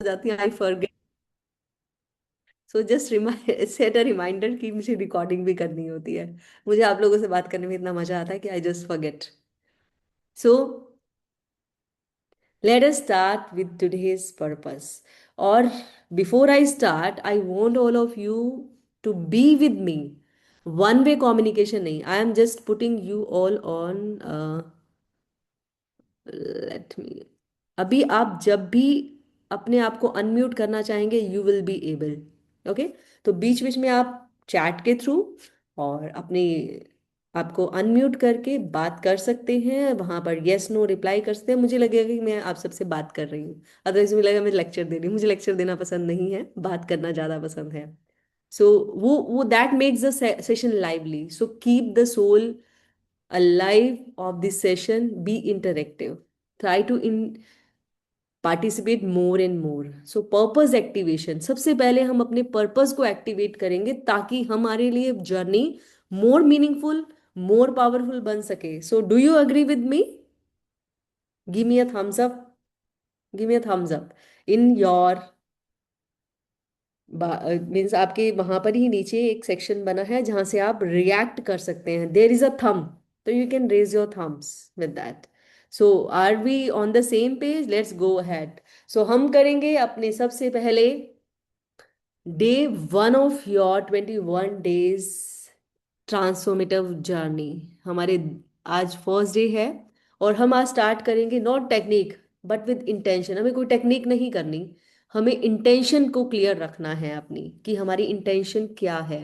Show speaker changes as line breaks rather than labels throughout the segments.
जाती है, I forget. So just set a reminder कि मुझे रिकॉर्डिंग भी करनी होती है। मुझे आप लोगों से बात करने में इतना मजा आता है कि I just forget. So let us start with today's purpose. Or before I start, I want all of you to be with me. One way communication nahi. I am just putting you all on. Let me. अभी आप जब भी अपने आप को unmute करना चाहेंगे, you will be able. Okay. तो बीच बीच में आप चैट के थ्रू और अपने आपको अनम्यूट करके बात कर सकते हैं, वहां पर यस नो रिप्लाई कर सकते हैं। मुझे लगेगा कि मैं आप सबसे बात कर रही हूँ, अदरवाइज मुझे लगेगा मैं लेक्चर दे रही हूँ। मुझे लेक्चर देना पसंद नहीं है, बात करना ज्यादा पसंद है। सो वो that makes the session lively. So keep the soul alive of this session, be interactive, try to in participate more and more. So purpose activation, सबसे पहले हम अपने पर्पस को एक्टिवेट करेंगे ताकि हमारे लिए journey more meaningful, more powerful बन सके। So do you agree with me? Give me a thumbs up, give me a thumbs up in your, means आपके वहां पर ही नीचे एक सेक्शन बना है जहां से आप रिएक्ट कर सकते हैं। देर इज अ थम, तो you can raise your thumbs with that. So are we on the same page? Let's go ahead. So हम करेंगे अपने सबसे पहले day 1 of your 21 days transformative journey. हमारे आज फर्स्ट डे है और हम आज स्टार्ट करेंगे not technique but with intention. हमें कोई टेक्निक नहीं करनी, हमें इंटेंशन को क्लियर रखना है अपनी कि हमारी इंटेंशन क्या है।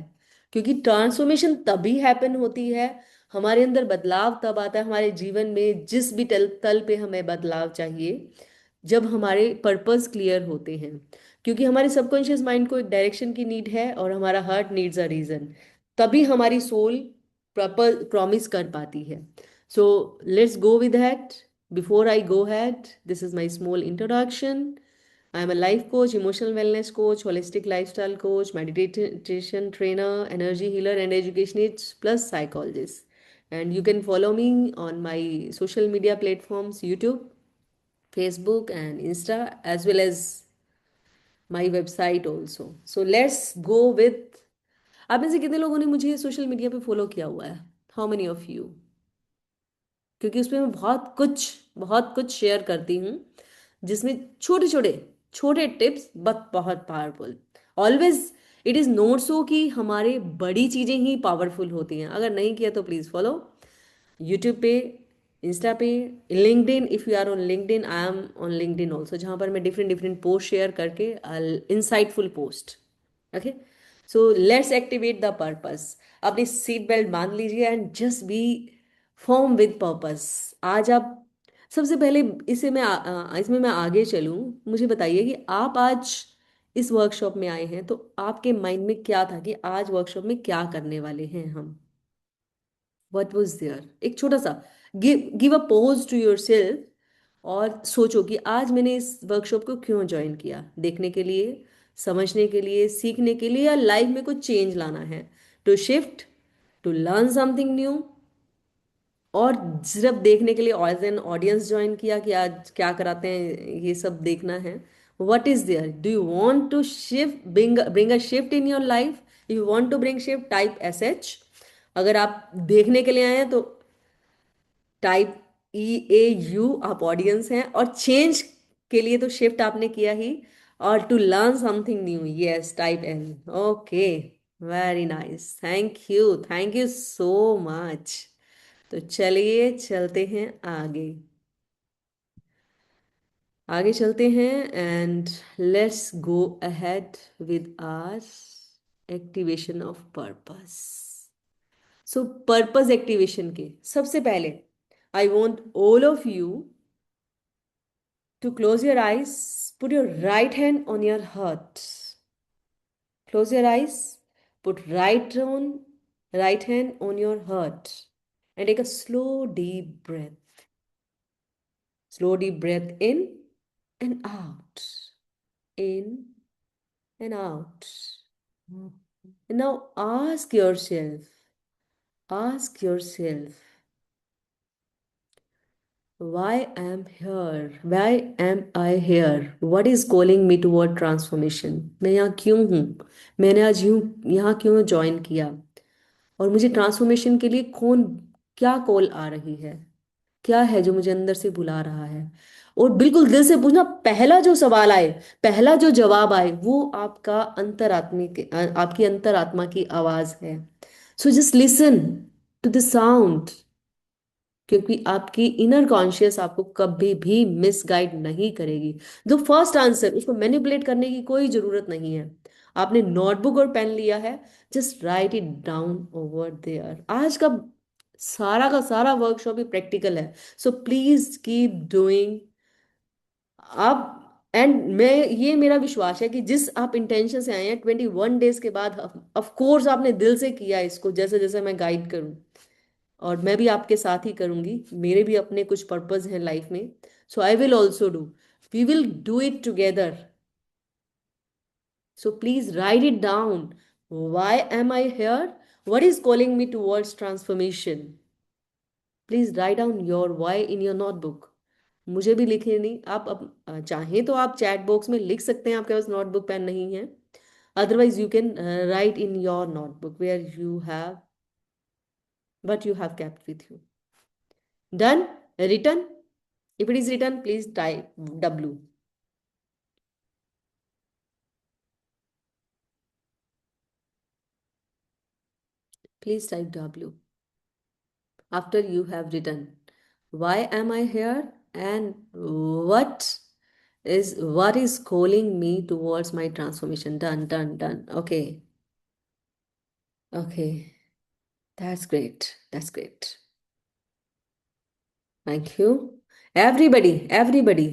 क्योंकि ट्रांसफॉर्मेशन तभी हैपन होती है, हमारे अंदर बदलाव तब आता है हमारे जीवन में, जिस भी तल तल पे हमें बदलाव चाहिए, जब हमारे पर्पस क्लियर होते हैं। क्योंकि हमारे सबकॉन्शियस माइंड को एक डायरेक्शन की नीड है और हमारा हार्ट नीड्स अ रीजन, तभी हमारी सोल प्रॉपर प्रॉमिस कर पाती है। सो let's go with that. Before I go had, this is my small introduction. I am a life coach, emotional wellness coach, holistic lifestyle coach, meditation trainer, energy healer and educationist plus psychologist. And you can follow me on my social media platforms, YouTube, Facebook, and Insta, as well as my website also. So let's go with, आप में से कितने लोगों ने मुझे social media पे follow किया हुआ है? How many of you? क्योंकि उसमें मैं बहुत कुछ शेयर करती हूँ, जिसमें छोटे छोटे छोटे टिप्स बट बहुत powerful. Always it is note so कि हमारे बड़ी चीजें ही पावरफुल होती हैं। अगर नहीं किया तो प्लीज फॉलो यूट्यूब पे, इंस्टा पे, LinkedIn. If you are on LinkedIn, I am on LinkedIn also, जहाँ पर मैं डिफरेंट डिफरेंट पोस्ट शेयर करके insightful post. Okay. So let's activate the purpose. अपनी सीट बेल्ट बांध लीजिए and just be form with purpose. आज आप सबसे पहले, इसमें मैं आगे चलूं, मुझे बताइए कि आप आज इस वर्कशॉप में आए हैं तो आपके माइंड में क्या था कि आज वर्कशॉप में क्या करने वाले हैं हम? What was there? एक छोटा सा give give a pause to yourself और सोचो कि आज मैंने इस वर्कशॉप को क्यों ज्वाइन किया। देखने के लिए, समझने के लिए, सीखने के लिए, या लाइफ में कुछ चेंज लाना है? To shift, to learn something new, और सिर्फ देखने के लिए एज एन ऑडियंस ज्वाइन किया कि आज क्या कराते हैं ये सब देखना है? What is there? Do you want to shift, bring a shift in your life? You want to bring shift, type SH। अगर आप देखने के लिए आए हैं तो टाइप EAU, आप ऑडियंस हैं। और चेंज के लिए तो शिफ्ट आपने किया ही, और to learn something new, yes, type N। Okay, very nice, thank you so much. तो चलिए चलते हैं आगे, आगे चलते हैं and let's go ahead with our activation of purpose. So purpose activation के सबसे पहले I want all of you to close your eyes, put your right hand on your heart. Close your eyes, put right hand on your heart, and take a slow deep breath. Slow deep breath in and out. In and out. And now ask yourself, Why am here? Why am I here? What is calling me toward transformation? मैं यहाँ क्यों हूँ? मैंने आज यूं यहाँ क्यों join किया? और मुझे ट्रांसफॉर्मेशन के लिए कौन, क्या कॉल आ रही है? क्या है जो मुझे अंदर से बुला रहा है? और बिल्कुल दिल से पूछना, पहला जो सवाल आए, पहला जो जवाब आए, वो आपका आपकी अंतरात्मा की आवाज है। So just listen to the sound, क्योंकि आपकी इनर कॉन्शियस आपको कभी भी मिसगाइड नहीं करेगी। जो फर्स्ट आंसर, उसको मैनिपुलेट करने की कोई जरूरत नहीं है। आपने नोटबुक और पेन लिया है, just write it down over there. आज का सारा वर्कशॉप ही प्रैक्टिकल है। So please keep doing. आप एंड मैं, ये मेरा विश्वास है कि जिस आप इंटेंशन से आए हैं, 21 डेज के बाद ऑफ कोर्स आपने दिल से किया इसको, जैसे जैसे मैं गाइड करूं, और मैं भी आपके साथ ही करूंगी। मेरे भी अपने कुछ पर्पस हैं लाइफ में। So I will also do, we will do it together. So please write it down. Why am I here? what is calling me towards transformation? Please write down your why in your notebook. मुझे भी लिखे नहीं, आप चाहें तो आप chat box में लिख सकते हैं, आपके पास नोटबुक पेन नहीं है। Otherwise you can write in your notebook where you have what you have kept with you. Done? Written? If it is written, please type W. Please type W after you have written. Why am I here? And what is calling me towards my transformation? Done, done, done. Okay. Okay. That's great. That's great. Thank you. Everybody.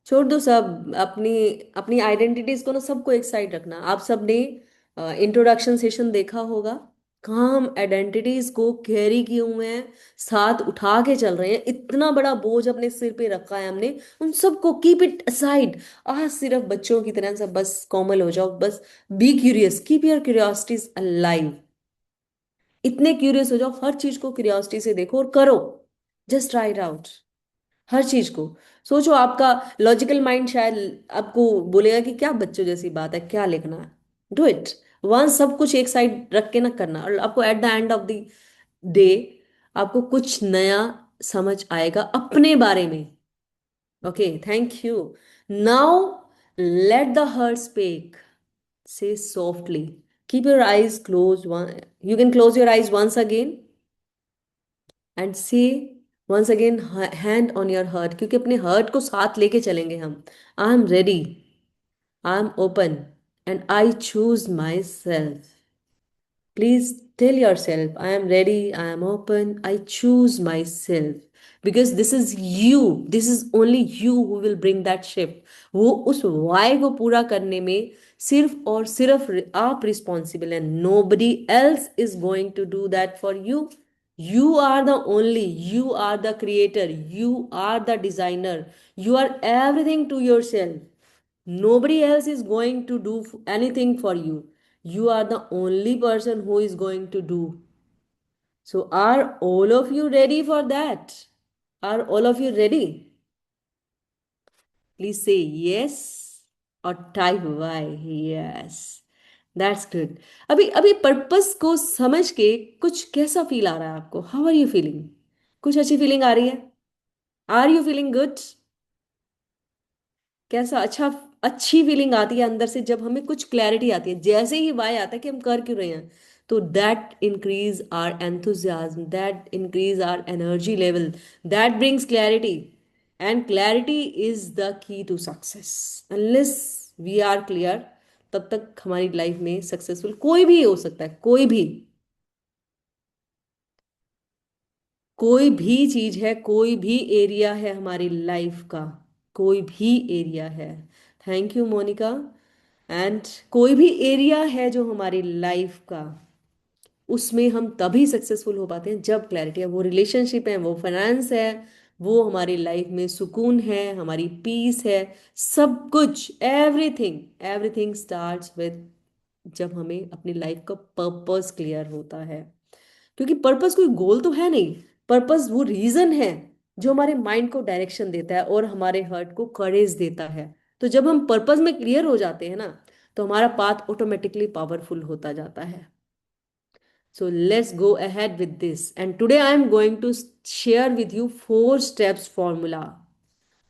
छोड़ दो सब अपनी अपनी identities को ना, सबको एक side रखना। आप सबने इंट्रोडक्शन सेशन देखा होगा, कहाँ हम आइडेंटिटीज को कैरी किए हुए हैं, साथ उठा के चल रहे हैं। इतना बड़ा बोझ अपने सिर पे रखा है हमने, उन सबको कीप इट असाइड। आज सिर्फ बच्चों की तरह से बस कॉमल हो जाओ, बस be curious, keep your curiosities alive. इतने क्यूरियस हो जाओ, हर चीज को क्यूरियोसिटी से देखो और करो। जस्ट ट्राई इट आउट, हर चीज को। सोचो, आपका लॉजिकल माइंड शायद आपको बोलेगा कि क्या बच्चों जैसी बात है, क्या लिखना है। डू इट वंस, सब कुछ एक साइड रख के ना करना, और आपको at the end of the day आपको कुछ नया समझ आएगा अपने बारे में। Okay, thank you. Now let the heart speak. Say softly, keep your eyes close, one you can close your eyes once again and see once again, hand on your heart, क्योंकि अपने हर्ट को साथ लेके चलेंगे हम। I am ready, I am open, and I choose my self. Please tell yourself, I am ready, I am open, I choose myself. Because this is you, this is only you who will bring that shift. वो उस why को पूरा करने में सिर्फ और सिर्फ आप रिस्पॉन्सिबल हैं। Nobody else is going to do that for you. You are the only, you are the creator, you are the designer, you are everything to yourself. Nobody else is going to do anything for you. You are the only person who is going to do. So, are all of you ready for that? Are all of you ready? Please say yes or type Y. Yes. That's good. अभी अभी purpose को समझ के कुछ कैसा feel आ रहा है आपको? How are you feeling? कुछ अच्छी फीलिंग आ रही है? Are you feeling good? कैसा अच्छा, अच्छी फीलिंग आती है अंदर से जब हमें कुछ क्लैरिटी आती है। जैसे ही वाई आता है कि हम कर क्यों रहे हैं, तो that increase our enthusiasm, that increase our energy level, that brings clarity. And clarity is the key to success. Unless we are clear, तब तक हमारी लाइफ में सक्सेसफुल कोई भी हो सकता है। कोई भी चीज है, कोई भी एरिया है हमारी लाइफ का, कोई भी एरिया है। Thank you Monika. एंड कोई भी एरिया है जो हमारी लाइफ का, उसमें हम तभी सक्सेसफुल हो पाते हैं जब क्लैरिटी है। वो रिलेशनशिप है, वो फाइनेंस है, वो हमारी लाइफ में सुकून है, हमारी पीस है, सब कुछ, एवरीथिंग एवरीथिंग स्टार्ट्स विद जब हमें अपनी लाइफ का पर्पस क्लियर होता है। क्योंकि पर्पस कोई गोल तो है नहीं, पर्पस वो रीजन है। जो हमारे माइंड को डायरेक्शन देता है और हमारे हर्ट को करेज देता है। तो जब हम पर्पस में क्लियर हो जाते हैं ना, तो हमारा पाथ ऑटोमेटिकली पावरफुल होता जाता है। So let's go ahead with this. And today I am going to share with you four steps formula.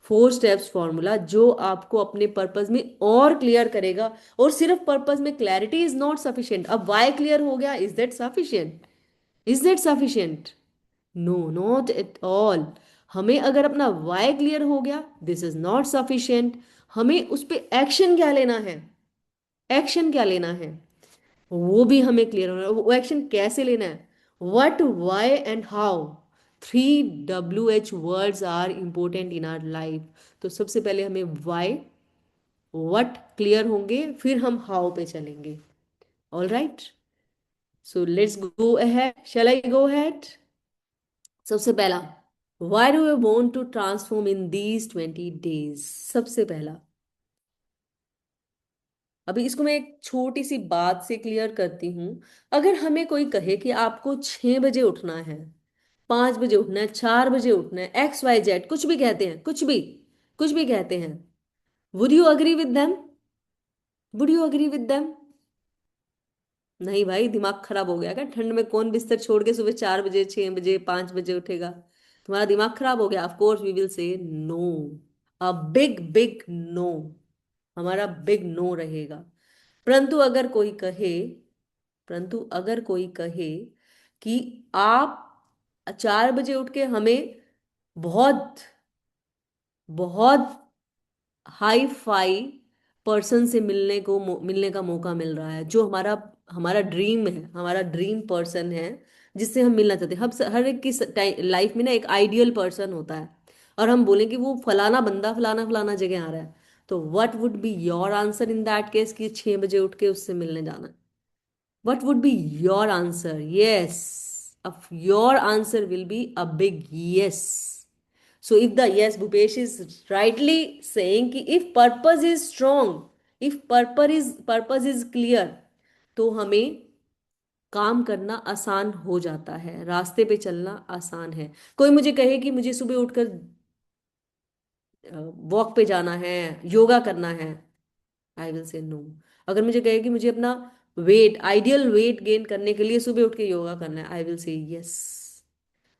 Four steps formula जो आपको अपने पर्पस में और क्लियर करेगा। और सिर्फ पर्पस में क्लैरिटी इज नॉट सफिशिएंट। अब वाई क्लियर हो गया, is that sufficient? Is that sufficient? No, not at all. हमें अगर अपना वाई क्लियर हो गया, दिस इज नॉट सफिशिएंट। हमें उस पर एक्शन क्या लेना है, एक्शन क्या लेना है, वो भी हमें क्लियर होना है। वो एक्शन कैसे लेना है? What, why and how. 3 WH words are important in our life. तो सबसे पहले हमें व्हाई, व्हाट क्लियर होंगे, फिर हम हाउ पे चलेंगे। All right, so let's go ahead. Shall I go ahead? सबसे पहला, why do you want to transform in these 20 days? सबसे पहला, अभी इसको मैं एक छोटी सी बात से क्लियर करती हूँ। अगर हमें कोई कहे कि आपको 6 बजे उठना है, 5 बजे उठना है, 4 बजे उठना है, XYZ, कुछ भी कहते हैं, कुछ भी, कुछ भी कहते हैं, would you agree with them? Would you agree with them? नहीं भाई, दिमाग खराब हो गया क्या? ठंड में कौन बिस्तर छोड़ के सुबह 4 बजे, 6 बजे, 5 बजे उठेगा? तुम्हारा दिमाग खराब हो गया? Of course we will say no, a big big no. हमारा बिग नो रहेगा। परंतु अगर कोई कहे, परंतु अगर कोई कहे कि आप 4 बजे उठ के हमें बहुत बहुत हाई फाई पर्सन से मिलने का मौका मिल रहा है, जो हमारा हमारा ड्रीम है, हमारा ड्रीम पर्सन है, जिससे हम मिलना चाहते हैं। हम हर एक की लाइफ में ना एक आइडियल पर्सन होता है, और हम बोलें कि वो फलाना बंदा फलाना फलाना जगह आ रहा है, तो what would be your answer in that case कि 6 बजे उठ के उससे मिलने जाना? What would be your answer? Yes. Your answer will be a big yes. So if the yes, Bhupesh is rightly saying कि if purpose is strong, if purpose is clear, तो हमें काम करना आसान हो जाता है, रास्ते पे चलना आसान है। कोई मुझे कहे कि मुझे सुबह उठकर वॉक पे जाना है, योगा करना है, आई विल से नो। अगर मुझे कहे कि मुझे अपना वेट, आइडियल वेट गेन करने के लिए सुबह उठ के योगा करना है, I will say yes.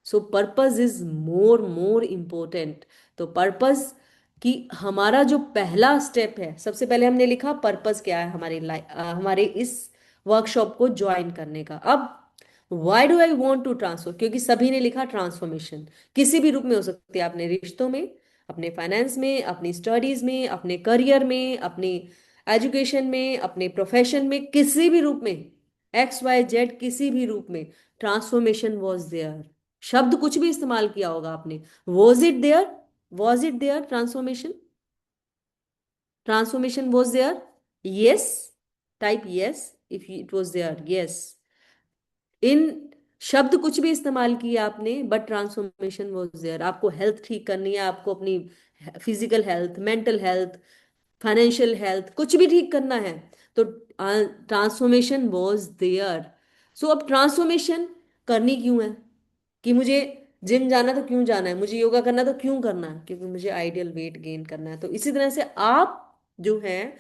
So purpose is more more important. तो पर्पस कि हमारा जो पहला स्टेप है, सबसे पहले हमने लिखा पर्पस क्या है हमारे लाइफ, हमारे इस वर्कशॉप को ज्वाइन करने का। अब why do I want to transfer, क्योंकि सभी ने लिखा ट्रांसफॉर्मेशन। किसी भी रूप में हो सकती है, अपने रिश्तों में, अपने फाइनेंस में, अपनी स्टडीज में, अपने करियर में, अपनी एजुकेशन में, अपने प्रोफेशन में, किसी भी रूप में, XYZ, किसी भी रूप में ट्रांसफॉर्मेशन वॉज देयर। शब्द कुछ भी इस्तेमाल किया होगा आपने, was it there? Was it there transformation? Transformation was there? Yes, type yes if it was there, yes. इन शब्द कुछ भी इस्तेमाल किए आपने, बट ट्रांसफॉर्मेशन वाज देयर। आपको हेल्थ ठीक करनी है, आपको अपनी physical health, mental health, financial health, कुछ भी ठीक करना है, तो ट्रांसफॉर्मेशन वाज देयर। सो अब ट्रांसफॉर्मेशन करनी क्यों है? कि मुझे जिम जाना तो क्यों जाना है, मुझे योगा करना तो क्यों करना है? क्योंकि मुझे आइडियल वेट गेन करना है। तो इसी तरह से आप जो है,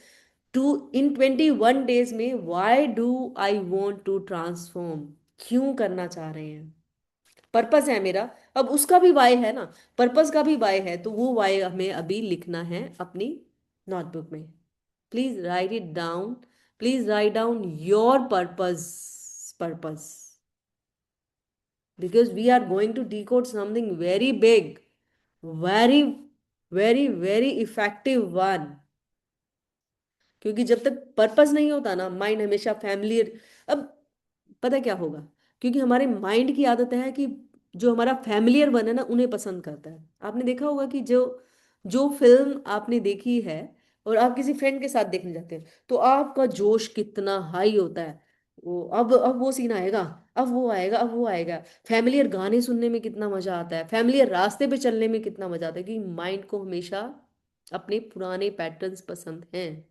टू इन 21 डेज में, why do I want to transform, क्यों करना चाह रहे हैं? पर्पस है मेरा, अब उसका भी वाई है ना, पर्पस का भी वाई है, तो वो वाई हमें अभी लिखना है अपनी नोटबुक में। Please write it down, please write down your purpose, purpose, because we are going to decode something very big, very very effective one। क्योंकि जब तक पर्पस नहीं होता ना, माइंड हमेशा फैमिलियर। अब पता है क्या होगा? क्योंकि हमारे माइंड की आदत है कि जो हमारा फैमिलियर वन है ना, उन्हें पसंद करता है। आपने देखा होगा कि जो जो फिल्म आपने देखी है और आप किसी फ्रेंड के साथ देखने जाते हैं, तो आपका जोश कितना हाई होता है। वो अब वो सीन आएगा, अब वो आएगा, अब वो आएगा। फैमिलियर गाने सुनने में कितना मजा आता है, फैमिलियर रास्ते पे चलने में कितना मजा आता है, कि माइंड को हमेशा अपने पुराने पैटर्न्स पसंद हैं।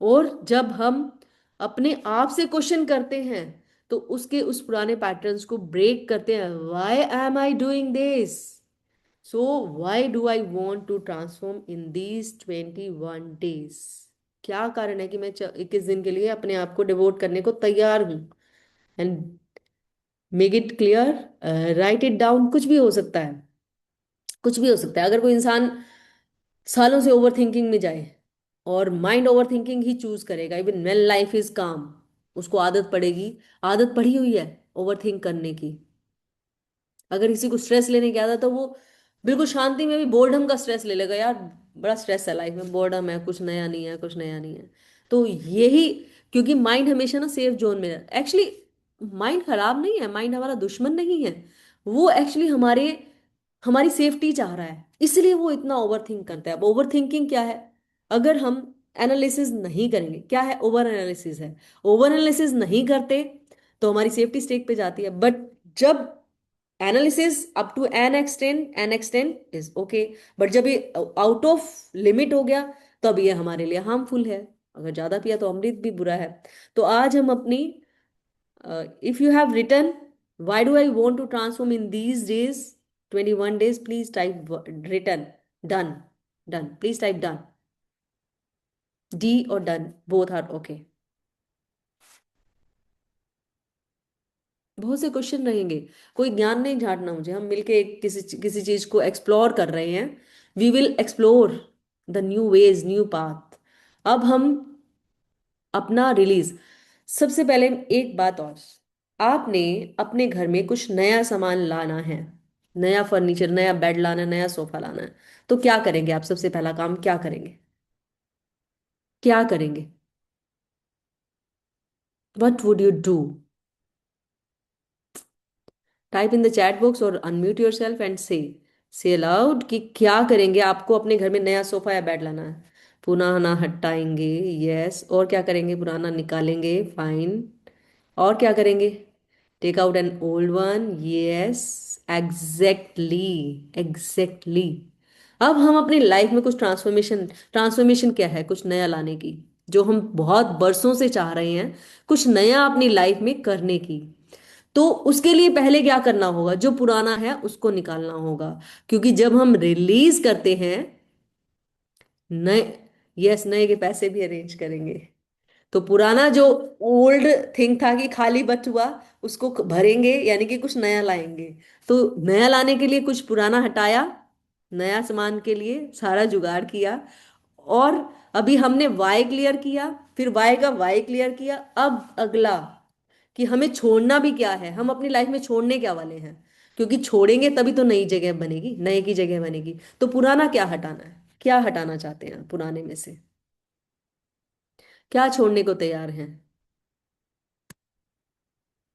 और जब हम अपने आप से क्वेश्चन करते हैं, तो उसके उस पुराने पैटर्न्स को ब्रेक करते हैं। Why am I doing this? So why do I want to transform in these 21 days? क्या कारण है कि मैं 21 दिन के लिए अपने आप को डिवोट करने को तैयार हूँ? And make it clear, right it down. कुछ भी हो सकता है, कुछ भी हो सकता है। अगर कोई इंसान सालों से ओवर थिंकिंग में जाए और माइंड ओवर थिंकिंग ही चूज करेगा इवन वेन लाइफ इज काम, उसको आदत पड़ेगी। आदत पड़ी हुई है ओवर थिंक करने की। अगर किसी को स्ट्रेस लेने की आदत है तो वो बिल्कुल शांति में भी बोर्डम का स्ट्रेस ले लेगा, यार बड़ा स्ट्रेस है लाइफ में, बोर्डम है, कुछ नया नहीं है, कुछ नया नहीं है। तो यही, क्योंकि माइंड हमेशा ना सेफ जोन में है। एक्चुअली माइंड खराब नहीं है, माइंड हमारा दुश्मन नहीं है। वो एक्चुअली हमारे हमारी सेफ्टी चाह रहा है, इसलिए वो इतना ओवर थिंक करता है। अब ओवर थिंकिंग क्या है? अगर हम एनालिसिस नहीं करेंगे, क्या है? ओवर एनालिसिस है। ओवर एनालिसिस नहीं करते तो हमारी सेफ्टी स्टेक पे जाती है। बट जब analysis up to an extent is okay, but जब ये आउट ऑफ लिमिट हो गया तब ये हमारे लिए हार्मफुल है। अगर ज्यादा पिया तो अमृत भी बुरा है। तो आज हम अपनी, if you have written why do I want to transform in these days, 21 days, please type written, done, done, please type done. D और डन बोथ आर ओके। बहुत से क्वेश्चन रहेंगे, कोई ज्ञान नहीं झाड़ना मुझे, हम मिलके किसी किसी चीज को एक्सप्लोर कर रहे हैं। We will explore the new ways, new path. अब हम अपना रिलीज, सबसे पहले एक बात और, आपने अपने घर में कुछ नया सामान लाना है, नया फर्नीचर, नया बेड लाना है, नया सोफा लाना है। तो क्या करेंगे आप? सबसे पहला काम क्या करेंगे? क्या करेंगे? What would you do? Type in the chat box और अनम्यूट योर सेल्फ एंड से अलाउड कि क्या करेंगे। आपको अपने घर में नया सोफा या बेड लाना है, पुराना हटाएंगे, यस। और क्या करेंगे? पुराना निकालेंगे, फाइन। और क्या करेंगे? Take out an old one, yes. Exactly, exactly. अब हम अपनी लाइफ में कुछ ट्रांसफॉर्मेशन, ट्रांसफॉर्मेशन क्या है? कुछ नया लाने की, जो हम बहुत बरसों से चाह रहे हैं, कुछ नया अपनी लाइफ में करने की। तो उसके लिए पहले क्या करना होगा? जो पुराना है उसको निकालना होगा। क्योंकि जब हम रिलीज करते हैं नए, यस, नए के पैसे भी अरेंज करेंगे। तो पुराना जो ओल्ड थिंग था कि खाली बच हुआ, उसको भरेंगे, यानी कि कुछ नया लाएंगे। तो नया लाने के लिए कुछ पुराना हटाया, नया सामान के लिए सारा जुगाड़ किया। और अभी हमने वाई क्लियर किया, फिर वाई का वाई क्लियर किया। अब अगला कि हमें छोड़ना भी क्या है, हम अपनी लाइफ में छोड़ने क्या वाले हैं। क्योंकि छोड़ेंगे तभी तो नई जगह बनेगी, नए की जगह बनेगी। तो पुराना क्या हटाना है? क्या हटाना चाहते हैं पुराने में से? क्या छोड़ने को तैयार हैं?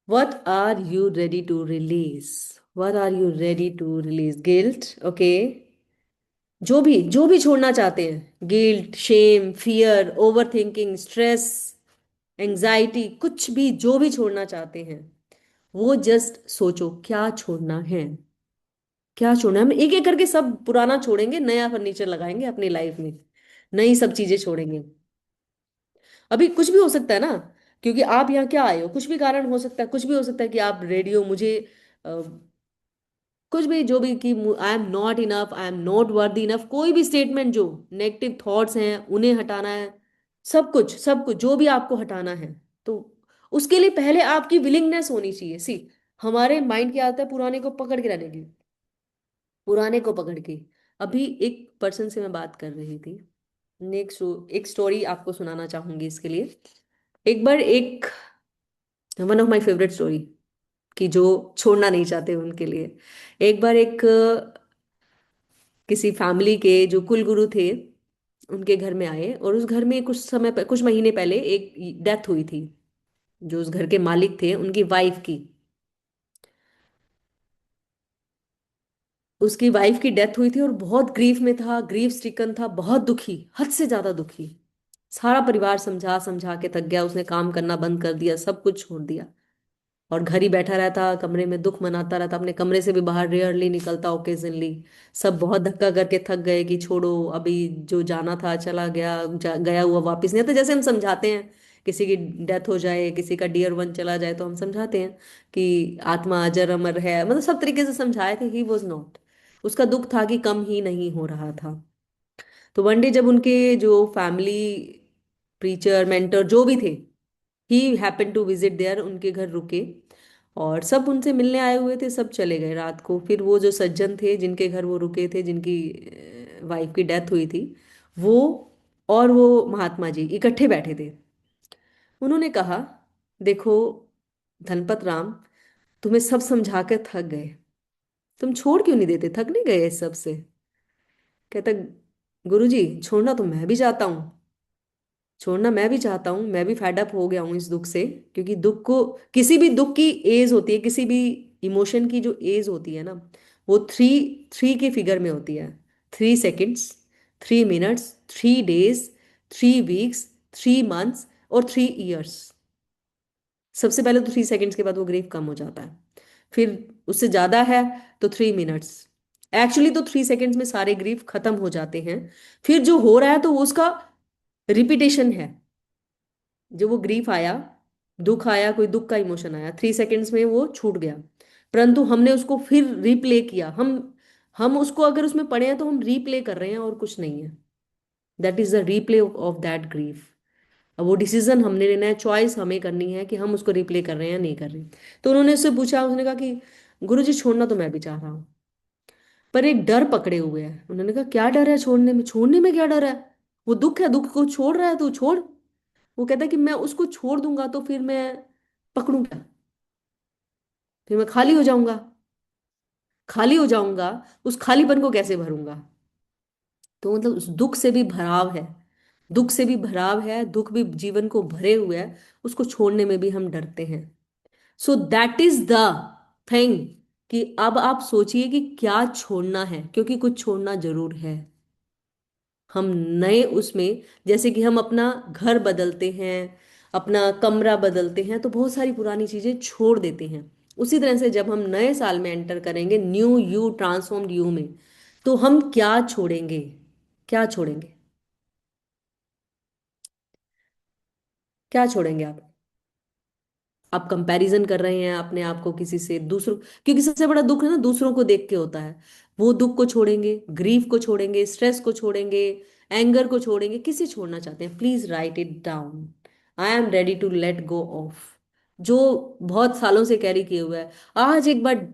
What are you ready to release? What are you ready to release? Guilt, okay. जो भी छोड़ना चाहते हैं, guilt, shame, fear, over thinking, stress, anxiety, कुछ भी, जो भी छोड़ना चाहते हैं, वो जस्ट सोचो क्या छोड़ना है। क्या छोड़ना है? हम एक एक करके सब पुराना छोड़ेंगे, नया फर्नीचर लगाएंगे अपनी लाइफ में, नई सब चीजें छोड़ेंगे। अभी कुछ भी हो सकता है ना, क्योंकि आप यहाँ क्या आए हो, कुछ भी कारण हो सकता है। कुछ भी हो सकता है कि आप रेडियो मुझे, कुछ भी, जो भी, कि I am not enough, I am not worthy enough, कोई भी स्टेटमेंट, जो नेगेटिव थॉट्स हैं उन्हें हटाना है। सब कुछ, सब कुछ जो भी आपको हटाना है, तो उसके लिए पहले आपकी विलिंगनेस होनी चाहिए। सी, हमारे माइंड की आदत है पुराने को पकड़ के रहने की, पुराने को पकड़ के। अभी एक पर्सन से मैं बात कर रही थी, एक स्टोरी आपको सुनाना चाहूंगी इसके लिए। एक बार एक, one of my favourite story, कि जो छोड़ना नहीं चाहते उनके लिए। एक बार एक किसी फैमिली के जो कुलगुरु थे, उनके घर में आए, और उस घर में कुछ महीने पहले एक डेथ हुई थी। जो उस घर के मालिक थे, उनकी वाइफ की, उसकी वाइफ की डेथ हुई थी, और बहुत ग्रीफ में था, ग्रीफ स्ट्रिकन था, बहुत दुखी, हद से ज्यादा दुखी। सारा परिवार समझा समझा के थक गया, उसने काम करना बंद कर दिया, सब कुछ छोड़ दिया, और घर ही बैठा रहता, कमरे में दुख मनाता रहता, अपने कमरे से भी बाहर रेयरली निकलता, ओकेजनली। सब बहुत धक्का करके थक गए कि छोड़ो, अभी जो जाना था चला गया, गया हुआ वापस नहीं आता। जैसे हम समझाते हैं, किसी की डेथ हो जाए, किसी का डियर वन चला जाए, तो हम समझाते हैं कि आत्मा अजर अमर है, मतलब सब तरीके से समझाए थे। ही वॉज नॉट, उसका दुख था कि कम ही नहीं हो रहा था। तो वन डे जब उनके जो फैमिली प्रीचर मेंटर जो भी थे, ही हैपन टू विजिट देयर, उनके घर रुके और सब उनसे मिलने आए हुए थे, सब चले गए रात को। फिर वो जो सज्जन थे जिनके घर वो रुके थे, जिनकी वाइफ की डेथ हुई थी, वो और वो महात्मा जी इकट्ठे बैठे थे। उन्होंने कहा, देखो धनपत राम, तुम्हें सब समझा कर थक गए, तुम छोड़ क्यों नहीं देते, थक नहीं गए इस सब से? कहता, गुरुजी छोड़ना तो मैं भी चाहता हूँ, छोड़ना मैं भी चाहता हूँ, मैं भी फेड अप हो गया हूँ इस दुख से। क्योंकि दुख को, किसी भी दुख की एज होती है, किसी भी इमोशन की जो एज होती है ना, वो थ्री थ्री के फिगर में होती है। 3 seconds, 3 minutes, 3 days, 3 weeks, 3 months और 3 ईयर्स। सबसे पहले तो 3 सेकेंड्स के बाद वो ग्रीफ कम हो जाता है, फिर उससे ज्यादा है तो 3 मिनट्स। एक्चुअली तो 3 सेकेंड्स में सारे ग्रीफ खत्म हो जाते हैं। फिर जो हो रहा है तो वो उसका रिपीटेशन है। जो वो ग्रीफ आया, दुख आया, कोई दुख का इमोशन आया, 3 सेकेंड्स में वो छूट गया। परंतु हमने उसको फिर रिप्ले किया। हम उसको अगर उसमें पढ़े हैं तो हम रिप्ले कर रहे हैं और कुछ नहीं है। That is the replay off that grief. अब वो डिसीजन हमने लेना है, चॉइस हमें करनी है कि हम उसको रिप्ले कर रहे हैं या नहीं कर रहे। तो उन्होंने उससे पूछा, उसने कहा कि गुरुजी छोड़ना तो मैं भी चाह रहा हूँ, पर एक डर पकड़े हुए है। उन्होंने कहा, क्या डर है छोड़ने में? छोड़ने में क्या डर है? वो दुख है, दुख को छोड़ रहा है तो छोड़। वो कहता है कि मैं उसको छोड़ दूंगा तो फिर मैं पकड़ूं क्या? फिर मैं खाली हो जाऊंगा, खाली हो जाऊंगा, उस खालीपन को कैसे भरूंगा? तो मतलब उस दुख से भी भराव है, दुख से भी भराव है, दुख भी जीवन को भरे हुए है, उसको छोड़ने में भी हम डरते हैं। So that is the thing, कि अब आप सोचिए कि क्या छोड़ना है, क्योंकि कुछ छोड़ना जरूर है। हम नए उसमें, जैसे कि हम अपना घर बदलते हैं, अपना कमरा बदलते हैं, तो बहुत सारी पुरानी चीजें छोड़ देते हैं। उसी तरह से जब हम नए साल में एंटर करेंगे, न्यू यू, ट्रांसफॉर्म्ड यू में, तो हम क्या छोड़ेंगे? क्या छोड़ेंगे? क्या छोड़ेंगे आप कंपैरिजन कर रहे हैं अपने आप को किसी से, दूसरों, क्योंकि सबसे बड़ा दुख है ना दूसरों को देख के होता है। वो दुख को छोड़ेंगे, ग्रीफ को छोड़ेंगे, स्ट्रेस को छोड़ेंगे, एंगर को छोड़ेंगे, किसे छोड़ना चाहते हैं? Please write it down. I am ready to let go of जो बहुत सालों से कैरी किए हुए है। आज एक बार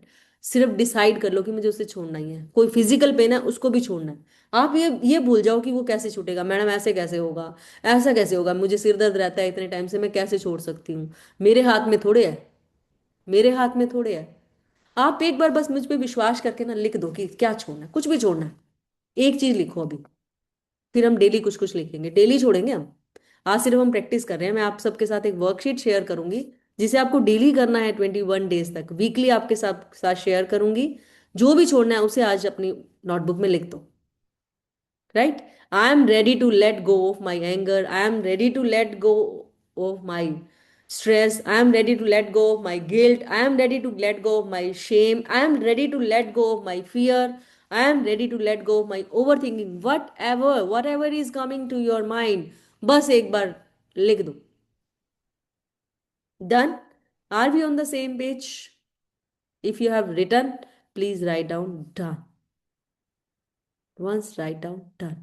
सिर्फ डिसाइड कर लो कि मुझे उसे छोड़ना ही है। कोई फिजिकल पेन है, उसको भी छोड़ना है। आप ये भूल जाओ कि वो कैसे छूटेगा, मैडम ऐसे कैसे होगा, ऐसा कैसे होगा, मुझे सिर दर्द रहता है इतने टाइम से, मैं कैसे छोड़ सकती हूँ? मेरे हाथ में थोड़े है, मेरे हाथ में थोड़े है। आप एक बार बस मुझ पे विश्वास करके ना लिख दो कि क्या छोड़ना है, कुछ भी छोड़ना है। एक चीज लिखो अभी, फिर हम डेली कुछ कुछ लिखेंगे, डेली छोड़ेंगे हम। आज सिर्फ हम प्रैक्टिस कर रहे हैं। मैं आप सबके साथ एक वर्कशीट शेयर करूंगी, जिसे आपको डेली करना है 21 डेज तक, वीकली आपके साथ साथ शेयर करूंगी। जो भी छोड़ना है उसे आज अपनी नोटबुक में लिख दो। Right? I am ready to let go of my anger, I am ready to let go of my stress, I am ready to let go of my guilt, I am ready to let go of my shame, I am ready to let go of my fear, I am ready to let go of my overthinking, whatever is coming to your mind, बस एक बार लिख दो। Done? Are we on the same page? If you have written, please write down done. Once write down done.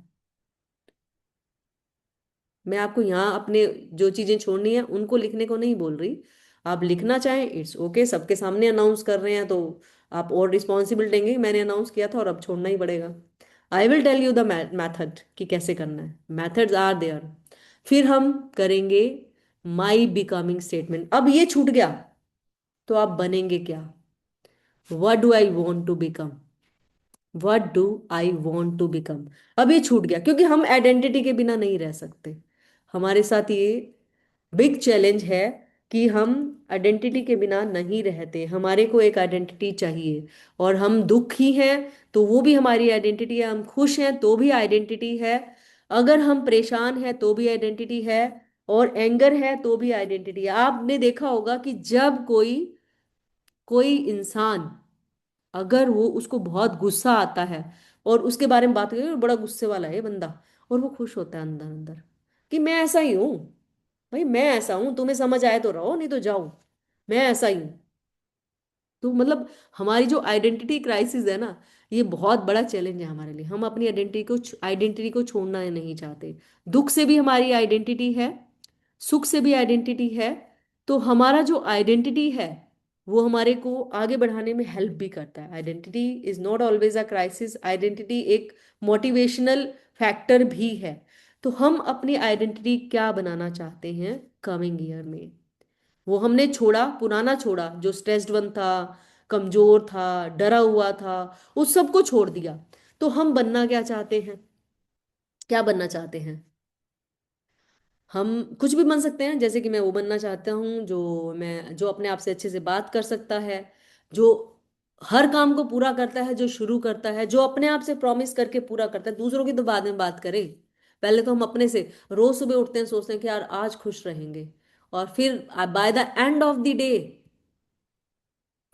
मैं आपको यहाँ अपने जो चीजें छोड़नी है उनको लिखने को नहीं बोल रही। आप लिखना चाहें इट्स ओके, सबके सामने अनाउंस कर रहे हैं तो आप और रिस्पॉन्सिबल लेंगे, मैंने अनाउंस किया था और अब छोड़ना ही पड़ेगा। I will tell you the method कि कैसे करना है, मैथड्स आर देयर। फिर हम करेंगे माई बिकमिंग स्टेटमेंट। अब ये छूट गया तो आप बनेंगे क्या? What do I want to become, what do I want to become. अब ये छूट गया क्योंकि हम आइडेंटिटी के बिना नहीं रह सकते। हमारे साथ ये बिग चैलेंज है कि हम आइडेंटिटी के बिना नहीं रहते, हमारे को एक आइडेंटिटी चाहिए। और हम दुखी हैं तो वो भी हमारी आइडेंटिटी है, हम खुश हैं तो भी आइडेंटिटी है, अगर हम परेशान हैं तो भी आइडेंटिटी है, और एंगर है तो भी आइडेंटिटी है। आपने देखा होगा कि जब कोई कोई इंसान, अगर वो उसको बहुत गुस्सा आता है और उसके बारे में बात करें, बड़ा गुस्से वाला है ये बंदा, और वो खुश होता है अंदर अंदर कि मैं ऐसा ही हूं, भाई मैं ऐसा हूं, तुम्हें समझ आए तो रहो नहीं तो जाओ, मैं ऐसा ही हूं। तो मतलब हमारी जो आइडेंटिटी क्राइसिस है ना, ये बहुत बड़ा चैलेंज है हमारे लिए। हम अपनी आइडेंटिटी को छोड़ना नहीं चाहते। दुख से भी हमारी आइडेंटिटी है, सुख से भी आइडेंटिटी है। तो हमारा जो आइडेंटिटी है वो हमारे को आगे बढ़ाने में हेल्प भी करता है। Identity is not always a crisis, identity एक मोटिवेशनल फैक्टर भी है। तो हम अपनी आइडेंटिटी क्या बनाना चाहते हैं कमिंग ईयर में? वो हमने छोड़ा, पुराना छोड़ा, जो स्ट्रेस्ड वन था, कमजोर था, डरा हुआ था, उस सब को छोड़ दिया। तो हम बनना क्या चाहते हैं? क्या बनना चाहते हैं? हम कुछ भी बन सकते हैं। जैसे कि मैं वो बनना चाहता हूँ जो अपने आप से अच्छे से बात कर सकता है, जो हर काम को पूरा करता है, जो शुरू करता है, जो अपने आप से प्रॉमिस करके पूरा करता है। दूसरों की तो बाद में बात करें, पहले तो हम अपने से। रोज सुबह उठते हैं, सोचते हैं कि यार आज खुश रहेंगे, और फिर by the end of the day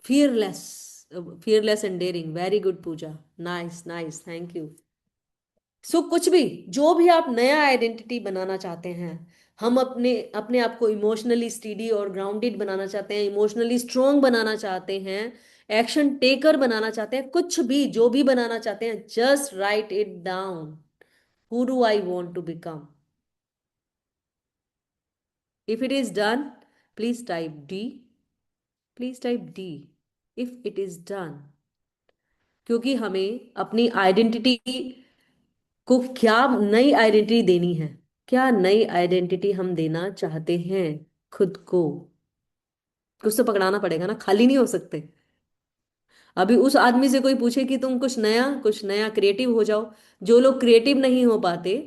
fearless, fearless and daring. Very good Pooja, nice nice, thank you. So कुछ भी, जो भी आप नया आइडेंटिटी बनाना चाहते हैं, हम अपने अपने आप को इमोशनली स्टीडी और ग्राउंडेड बनाना चाहते हैं, इमोशनली स्ट्रोंग बनाना चाहते हैं, एक्शन टेकर बनाना चाहते हैं, कुछ भी जो भी बनाना चाहते हैं, just write it down. Who do I want to become? If it is done, please type D, please type D, if it is done. क्योंकि हमें अपनी आइडेंटिटी को क्या नई आइडेंटिटी देनी है, क्या नई आइडेंटिटी हम देना चाहते हैं खुद को? कुछ तो पकड़ाना पड़ेगा ना, खाली नहीं हो सकते। अभी उस आदमी से कोई पूछे कि तुम कुछ नया क्रिएटिव हो जाओ, जो लोग क्रिएटिव नहीं हो पाते,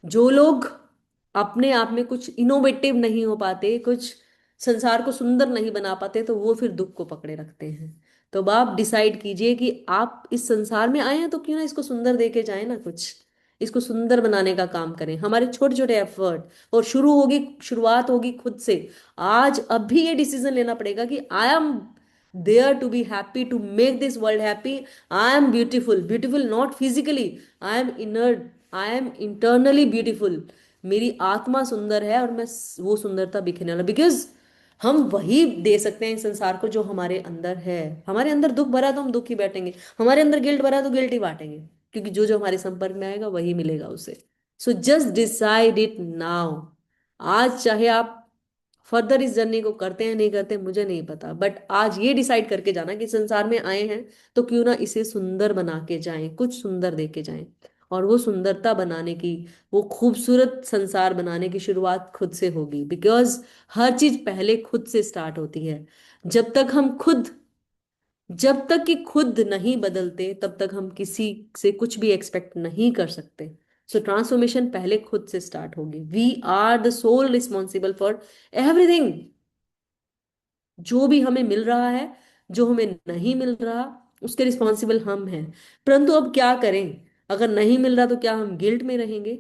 जो लोग अपने आप में कुछ इनोवेटिव नहीं हो पाते, कुछ संसार को सुंदर नहीं बना पाते, तो वो फिर दुख को पकड़े रखते हैं। तो अब आप डिसाइड कीजिए कि आप इस संसार में आए हैं तो क्यों ना इसको सुंदर दे के जाए ना, कुछ इसको सुंदर बनाने का काम करें, हमारे छोटे छोटे एफर्ट। और शुरुआत होगी खुद से। आज अभी ये डिसीजन लेना पड़ेगा कि I am there to be happy, to make this world happy. I am beautiful, beautiful not physically, I am internally beautiful. मेरी आत्मा सुंदर है और वो सुंदरता बिखरने वाला, बिकॉज हम वही दे सकते हैं इस संसार को जो हमारे अंदर है। हमारे अंदर दुख भरा तो हम दुख ही बैठेंगे, हमारे अंदर गिल्ट भरा तो गिल्ट ही बांटेंगे, क्योंकि जो जो हमारे संपर्क में आएगा वही मिलेगा उसे। So just decide it now. आज चाहे आप फर्दर इस जर्नी को करते हैं नहीं करते मुझे नहीं पता, बट आज ये डिसाइड करके जाना कि संसार में आए हैं तो क्यों ना इसे सुंदर बना के जाएं, कुछ सुंदर दे के जाएं। और वो सुंदरता बनाने की, वो खूबसूरत संसार बनाने की शुरुआत खुद से होगी, बिकॉज हर चीज पहले खुद से स्टार्ट होती है। जब तक हम खुद जब तक कि खुद नहीं बदलते तब तक हम किसी से कुछ भी एक्सपेक्ट नहीं कर सकते। सो ट्रांसफॉर्मेशन पहले खुद से स्टार्ट होगी। We are the soul responsible for everything. जो भी हमें मिल रहा है, जो हमें नहीं मिल रहा, उसके रिस्पॉन्सिबल हम हैं। परंतु अब क्या करें? अगर नहीं मिल रहा तो क्या हम गिल्ट में रहेंगे?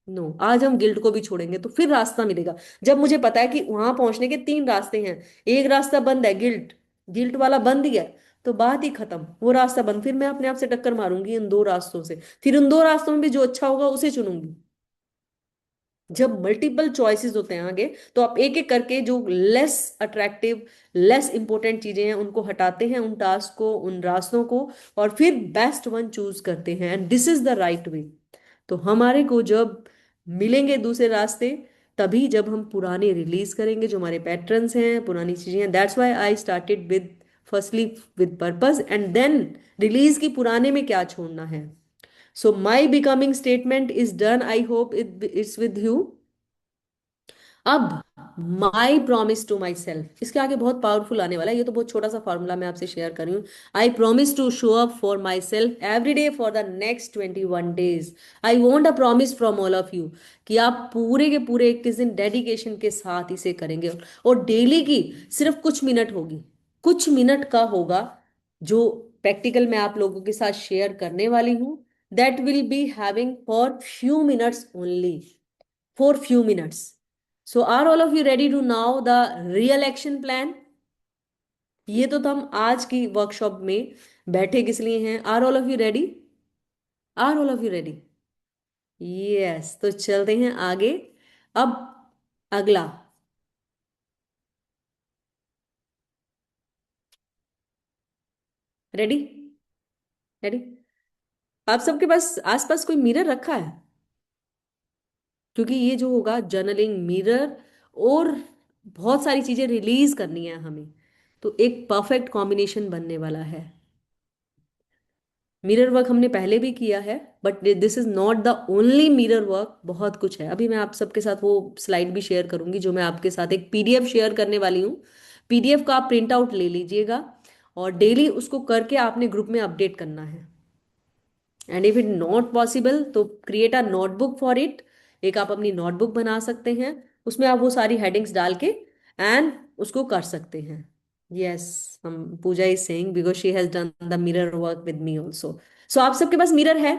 नो, आज हम गिल्ट को भी छोड़ेंगे तो फिर रास्ता मिलेगा। जब मुझे पता है कि वहां पहुंचने के तीन रास्ते हैं, एक रास्ता बंद है, गिल्ट गिल्ट वाला बंद ही है, तो बात ही खत्म। वो रास्ता बंद, फिर मैं अपने आप से टक्कर मारूंगी इन दो रास्तों से, फिर उन दो रास्तों में भी जो अच्छा होगा उसे चुनूंगी। जब मल्टीपल चॉइसेस होते हैं आगे, तो आप एक एक करके जो लेस अट्रैक्टिव, लेस इंपॉर्टेंट चीजें हैं उनको हटाते हैं, उन टास्क को, उन रास्तों को, और फिर बेस्ट वन चूज करते हैं, and this is the right way. तो हमारे को जब मिलेंगे दूसरे रास्ते, तभी जब हम पुराने रिलीज करेंगे, जो हमारे पैटर्न्स हैं, पुरानी चीजें हैं। That's why I started with, firstly with purpose, and then release की पुराने में क्या छोड़ना है। So my becoming statement is done, I hope it's with you. अब my promise to my self, इसके आगे बहुत पावरफुल आने वाला है, ये तो बहुत छोटा सा फॉर्मूला मैं आपसे शेयर कर रही हूँ। I promise to show up for myself every day for the next 21 days। I want a promise from all of you कि आप पूरे के पूरे 21 दिन डेडिकेशन के साथ इसे करेंगे, और डेली की सिर्फ कुछ मिनट होगी, कुछ मिनट का होगा, जो प्रैक्टिकल मैं आप लोगों के साथ शेयर करने वाली हूँ। That will be having for few minutes only, for few minutes. So are all of you ready to now the real action plan? ये तो हम आज की वर्कशॉप में बैठे किस लिए हैं? Are all of you ready? Are all of you ready? Yes, तो चलते हैं आगे। अब अगला, रेडी? रेडी? आप सबके पास आसपास कोई मिरर रखा है? क्योंकि ये जो होगा जर्नलिंग, मिरर और बहुत सारी चीजें रिलीज करनी है हमें, तो एक परफेक्ट कॉम्बिनेशन बनने वाला है। मिरर वर्क हमने पहले भी किया है, but this is not the only mirror work, बहुत कुछ है। अभी मैं आप सबके साथ वो स्लाइड भी शेयर करूंगी, जो मैं आपके साथ एक पीडीएफ शेयर करने वाली हूँ। पीडीएफ का आप प्रिंट आउट ले लीजिएगा और डेली उसको करके आपने ग्रुप में अपडेट करना है। And if it not possible तो create a notebook for it. एक आप अपनी नोटबुक बना सकते हैं, उसमें आप वो सारी हेडिंग्स डाल के एंड उसको कर सकते हैं। Yes, hmm Pooja is saying because she has done the mirror work with me also. So आप सबके पास मिरर है?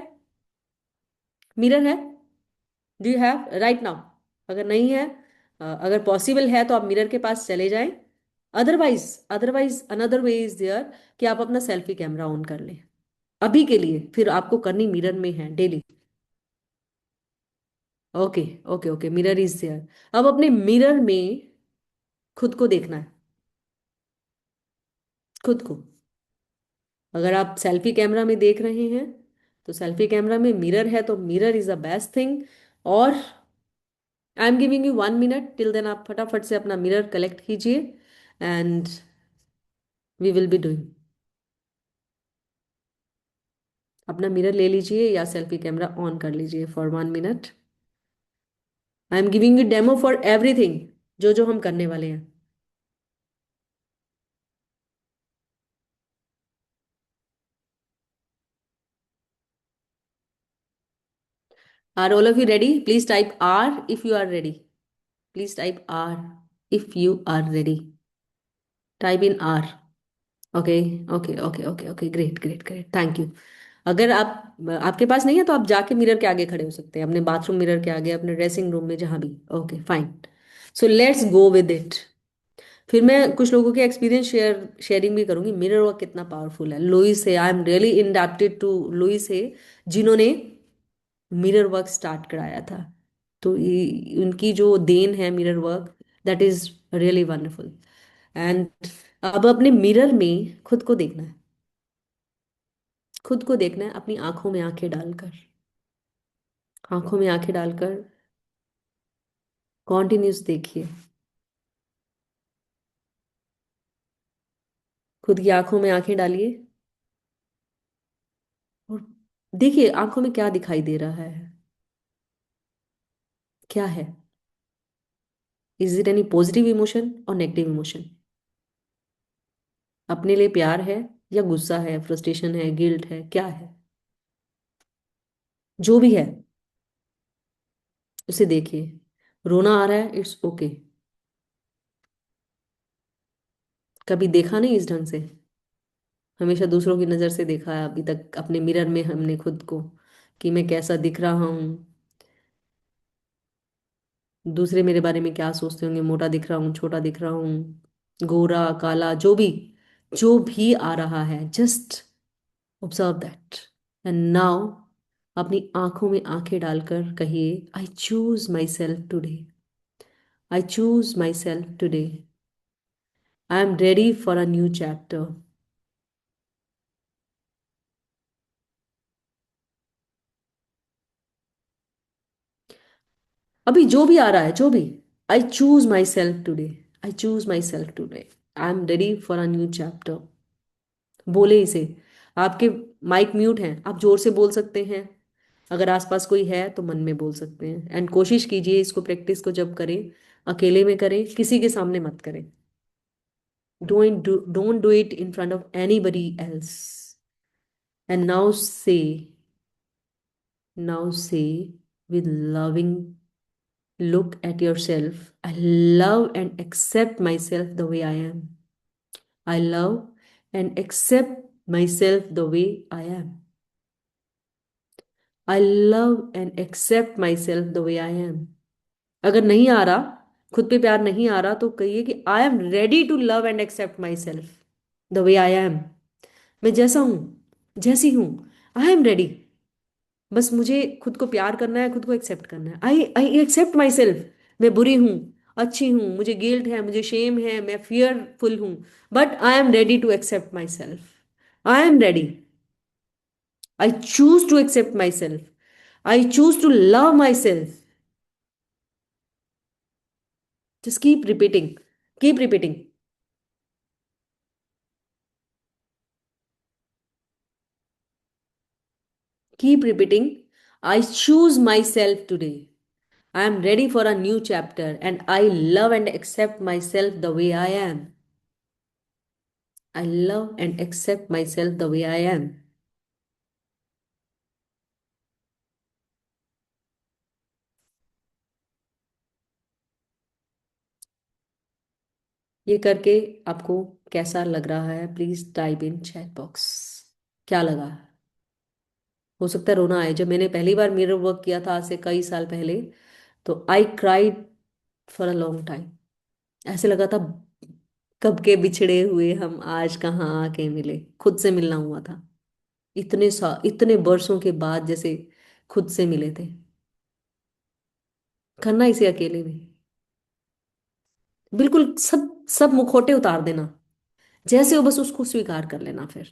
मिरर है? Do you have right now? अगर नहीं है, अगर पॉसिबल है तो आप मिरर के पास चले जाएं। Otherwise, another way is there कि आप अपना सेल्फी कैमरा ऑन कर लें अभी के लिए, फिर आपको करनी मिरर में है daily. Okay, okay, okay, mirror is there. अब अपने मिरर में खुद को देखना है, खुद को। अगर आप सेल्फी कैमरा में देख रहे हैं तो सेल्फी कैमरा में मिरर है, तो mirror is the best thing. और I am giving you 1 minute, till then आप फटाफट से अपना मिरर कलेक्ट कीजिए and we will be doing. अपना मिरर ले लीजिए या सेल्फी कैमरा ऑन कर लीजिए for 1 minute. I am giving you demo for everything, जो जो हम करने वाले हैं। Are all of you ready? Please type R if you are ready. Please type R if you are ready. Type in R. Okay, okay, okay, okay, okay, great, great, great, thank you. अगर आप आपके पास नहीं है तो आप जाके mirror के आगे खड़े हो सकते हैं, अपने बाथरूम मिरर के आगे, अपने ड्रेसिंग रूम में, जहां भी। Okay, fine. So let's go with it. फिर मैं कुछ लोगों के एक्सपीरियंस शेयरिंग भी करूंगी, मिरर वर्क कितना पावरफुल है। लुइस है, I am really indebted to Louise है, जिन्होंने मिरर वर्क स्टार्ट कराया था। तो उनकी जो देन है mirror work, that is really wonderful. And अब अपने मिरर में खुद को देखना है, खुद को देखना है अपनी आंखों में आंखें डालकर। आंखों में आंखें डालकर कॉन्टिन्यूस देखिए, खुद की आंखों में आंखें डालिए और देखिए आंखों में क्या दिखाई दे रहा है, क्या है। Is it any positive emotion और नेगेटिव इमोशन? अपने लिए प्यार है या गुस्सा है, फ्रस्ट्रेशन है, गिल्ट है, क्या है? जो भी है उसे देखिए। रोना आ रहा है, इट्स ओके। कभी देखा नहीं इस ढंग से, हमेशा दूसरों की नजर से देखा है अभी तक अपने मिरर में हमने खुद को, कि मैं कैसा दिख रहा हूँ, दूसरे मेरे बारे में क्या सोचते होंगे, मोटा दिख रहा हूँ, छोटा दिख रहा हूँ, गोरा काला, जो भी आ रहा है, just observe that. And now अपनी आंखों में आंखें डालकर कहिए, आई choose my self today. I choose my self today. I am ready for a new chapter. अभी जो भी आ रहा है, जो भी, आई choose my self today. I choose my self today. I am ready for a new chapter. बोले इसे। आपके माइक म्यूट हैं, आप जोर से बोल सकते हैं। अगर आसपास कोई है तो मन में बोल सकते हैं। एंड कोशिश कीजिए इसको, प्रैक्टिस को जब करें अकेले में करें, किसी के सामने मत करें। Don't do it in front of anybody else. And now से with loving look at yourself. I love and accept myself the way I am. I love and accept myself the way I am. I love and accept myself the way I am. अगर नहीं आ रहा, खुद पे प्यार नहीं आ रहा, तो कहिए कि I am ready to love and accept my self the way I am. मैं जैसा हूं, जैसी हूं, आई एम रेडी। बस मुझे खुद को प्यार करना है, खुद को एक्सेप्ट करना है। आई आई एक्सेप्ट माई सेल्फ। मैं बुरी हूँ, अच्छी हूँ, मुझे गिल्ट है, मुझे शेम है, मैं फियरफुल हूँ, but I am ready to accept myself. I am ready. I choose to accept myself. I choose to love myself. Just keep repeating. Keep repeating. Keep repeating. I choose myself today. I am ready for a new chapter and I love and accept myself the way I am. I love and accept myself the way I am. ये करके आपको कैसा लग रहा है? Please type in chat box. क्या लगा? हो सकता है रोना आए। जब मैंने पहली बार मिरर वर्क किया था आज से कई साल पहले, तो I cried for a long time. ऐसे लगा था कब के बिछड़े हुए हम आज कहाँ आके मिले। खुद से मिलना हुआ था। इतने वर्षों के बाद जैसे खुद से मिले थे। करना इसे अकेले में। बिल्कुल सब सब मुखौटे उतार देना। जैसे हो बस उसको स्वीकार कर लेना। फिर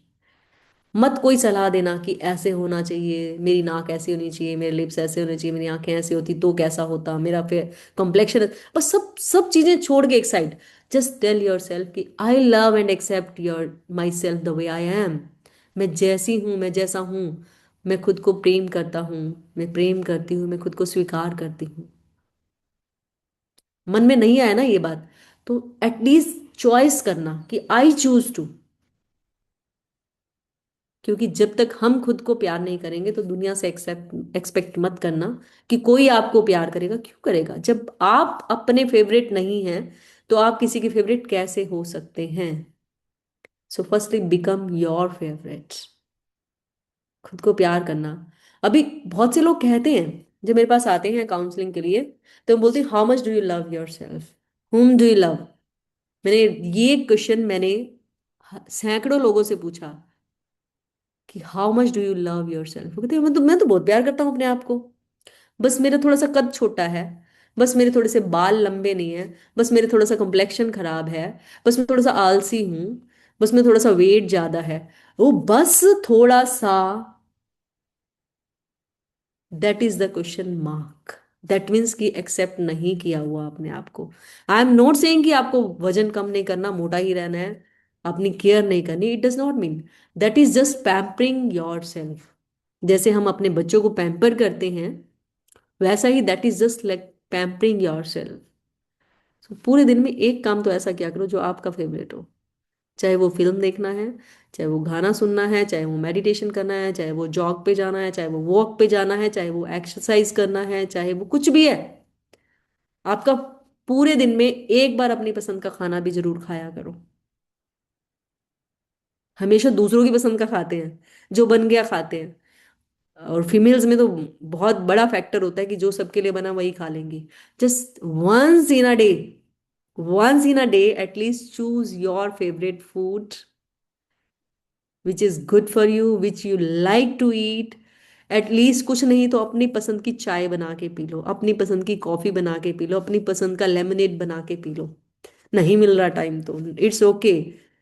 मत कोई सलाह देना कि ऐसे होना चाहिए, मेरी नाक ऐसी होनी चाहिए, मेरे लिप्स ऐसे होने चाहिए, मेरी आंखें ऐसी होती तो कैसा होता, मेरा फिर कॉम्प्लेक्शन। बस सब सब चीजें छोड़ के एक side. Just tell your self कि I love and accept your my self the way I am. मैं जैसी हूँ, मैं जैसा हूँ। मैं खुद को प्रेम करता हूँ। मैं प्रेम करती हूँ, मैं खुद को स्वीकार करती हूँ। मन में नहीं आया ना ये बात, तो एटलीस्ट चॉइस करना कि आई चूज टू। क्योंकि जब तक हम खुद को प्यार नहीं करेंगे तो दुनिया से एक्सेप्ट एक्सपेक्ट मत करना कि कोई आपको प्यार करेगा। क्यों करेगा? जब आप अपने फेवरेट नहीं हैं तो आप किसी के फेवरेट कैसे हो सकते हैं? So firstly become your favourite. खुद को प्यार करना। अभी बहुत से लोग कहते हैं, जब मेरे पास आते हैं काउंसलिंग के लिए, तो बोलते हैं how much do you love your self? हुम डू यू लव? मैंने ये क्वेश्चन मैंने सैकड़ों लोगों से पूछा कि how much do you love your self. कहते हैं मैं तो बहुत प्यार करता हूँ अपने आप को। बस मेरा थोड़ा सा कद छोटा है। बस मेरे थोड़े से बाल लंबे नहीं है। बस मेरे थोड़ा सा कम्प्लेक्शन खराब है। बस मैं थोड़ा सा आलसी हूँ। बस मैं थोड़ा सा वेट ज्यादा है। वो बस थोड़ा सा। That is the question mark. That means कि एक्सेप्ट नहीं किया हुआ अपने आप को। आई एम नॉट सेइंग कि आपको वजन कम नहीं करना, मोटा ही रहना है, अपनी केयर नहीं करनी। It does not mean. That is just pampering your self. जैसे हम अपने बच्चों को पैम्पर करते हैं, वैसा ही that is just like pampering your self. पूरे दिन में एक काम तो ऐसा किया करो जो आपका फेवरेट हो। चाहे वो फिल्म देखना है, चाहे वो गाना सुनना है, चाहे वो मेडिटेशन करना है, चाहे वो जॉग पे जाना है, चाहे वो वॉक पे जाना है, चाहे वो एक्सरसाइज करना है, चाहे वो कुछ भी है आपका। पूरे दिन में एक बार अपनी पसंद का खाना भी जरूर खाया करो। हमेशा दूसरों की पसंद का खाते हैं, जो बन गया खाते हैं। और फीमेल्स में तो बहुत बड़ा फैक्टर होता है कि जो सबके लिए बना वही खा लेंगी। Just once in a day, once in a day at least choose your favorite food which is good for you, which you like to eat। At least कुछ नहीं तो अपनी पसंद की चाय बना के पी लो, अपनी पसंद की कॉफी बना के पी लो, अपनी पसंद का लेमनेड बना के पी लो। नहीं मिल रहा टाइम तो इट्स ओके।